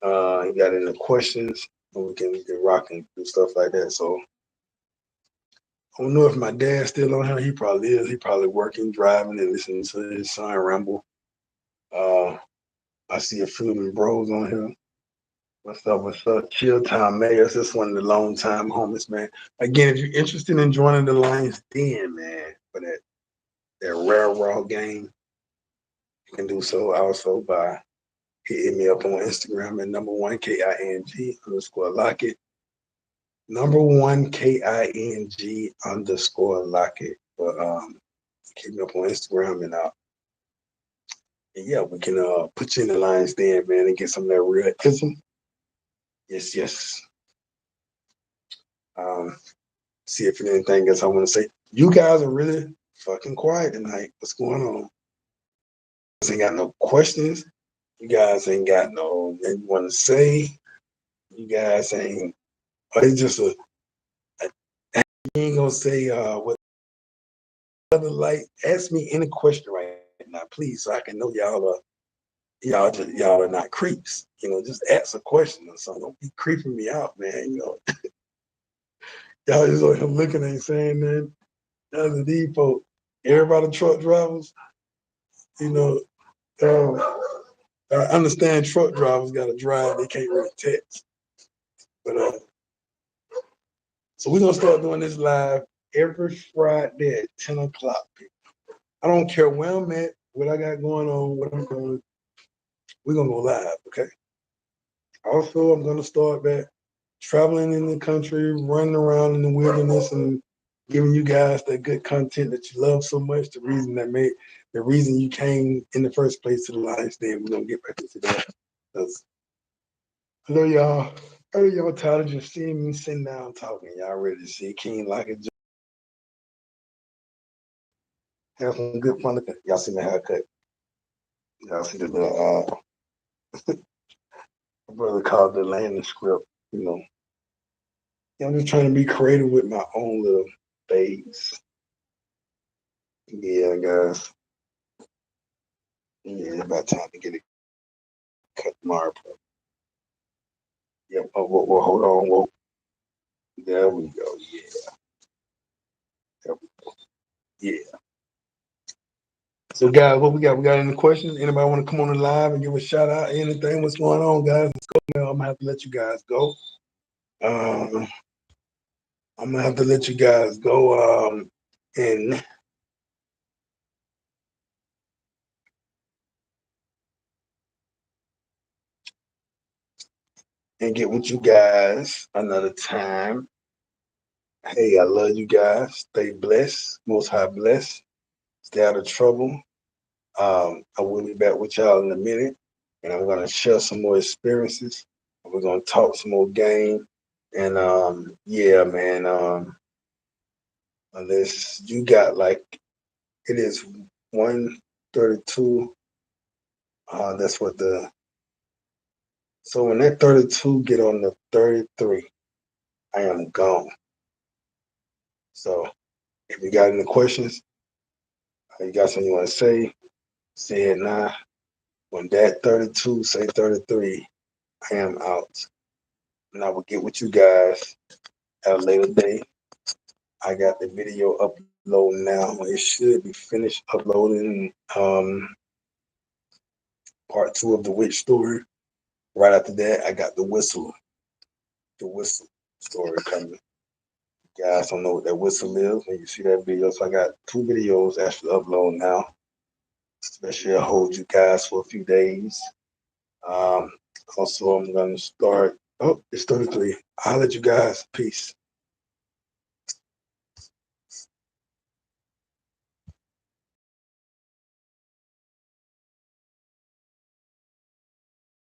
you got any questions, we can rock and do stuff like that. So I don't know if my dad's still on here. He probably is. He probably working, driving, and listening to his son ramble. I see a few of them bros on here. What's up? What's up? Chill Time Mayors. This one of the long time homies, man. Again, if you're interested in joining the Lions Den, man, for that rare raw game, you can do so also by hitting me up on Instagram at #1 KING_Lockett. #1 KING_Lockett. But hit me up on Instagram and yeah, we can put you in the Lions Den, man, and get some of that real ism. Yes, yes. See if there's anything else I want to say. You guys are really fucking quiet tonight. What's going on? You guys ain't got no questions. You guys ain't got no nothing you want to say. You guys ain't it's just a, you ain't gonna say what other like. Ask me any question right now, please, so I can know y'all are not creeps. Just ask a question or something. Don't be creeping me out, man. Y'all just like I'm looking ain't saying that. That's the default. Everybody truck drivers, you know, I understand truck drivers got to drive. They can't really text. But so we're gonna start doing this live every Friday at 10 o'clock. I don't care where I'm at, what I got going on, what I'm doing. We're gonna go live, okay? Also, I'm gonna start back traveling in the country, running around in the wilderness, and giving you guys that good content that you love so much. The reason you came in the first place to the Lions Den. We're gonna get back into that. I know y'all tired of just seeing me sitting down talking. Y'all ready to see King LOCKETT have some good fun. Y'all see my haircut. Y'all see the little my brother called the landing script. I'm just trying to be creative with my own little fades. Yeah, guys. Yeah, it's about time to get it cut tomorrow. Yep. Oh, well, hold on. Whoa. There we go. Yeah. There we go. Yeah. So, guys, what we got? We got any questions? Anybody want to come on the live and give a shout out? Anything? What's going on, guys? Let's go. Now, I'm gonna have to let you guys go. I'm gonna have to let you guys go. And get with you guys another time. Hey, I love you guys. Stay blessed. Most high blessed. Stay out of trouble. I will be back with y'all in a minute, and I'm gonna share some more experiences. We're gonna talk some more game, and yeah, man. Unless you got it is 1:32. That's what so when that 32 get on the 33, I am gone. So if you got any questions, you got something you want to say it now. When that 32 say 33, I am out. And I will get with you guys at a later date. I got the video uploading now. It should be finished uploading part 2 of the witch story. Right after that, I got the whistle story coming. You guys don't know what that whistle is when you see that video. So I got 2 videos actually upload now. Especially I hold you guys for a few days. Also, I'm gonna start. Oh, it's 33. I'll let you guys. Peace.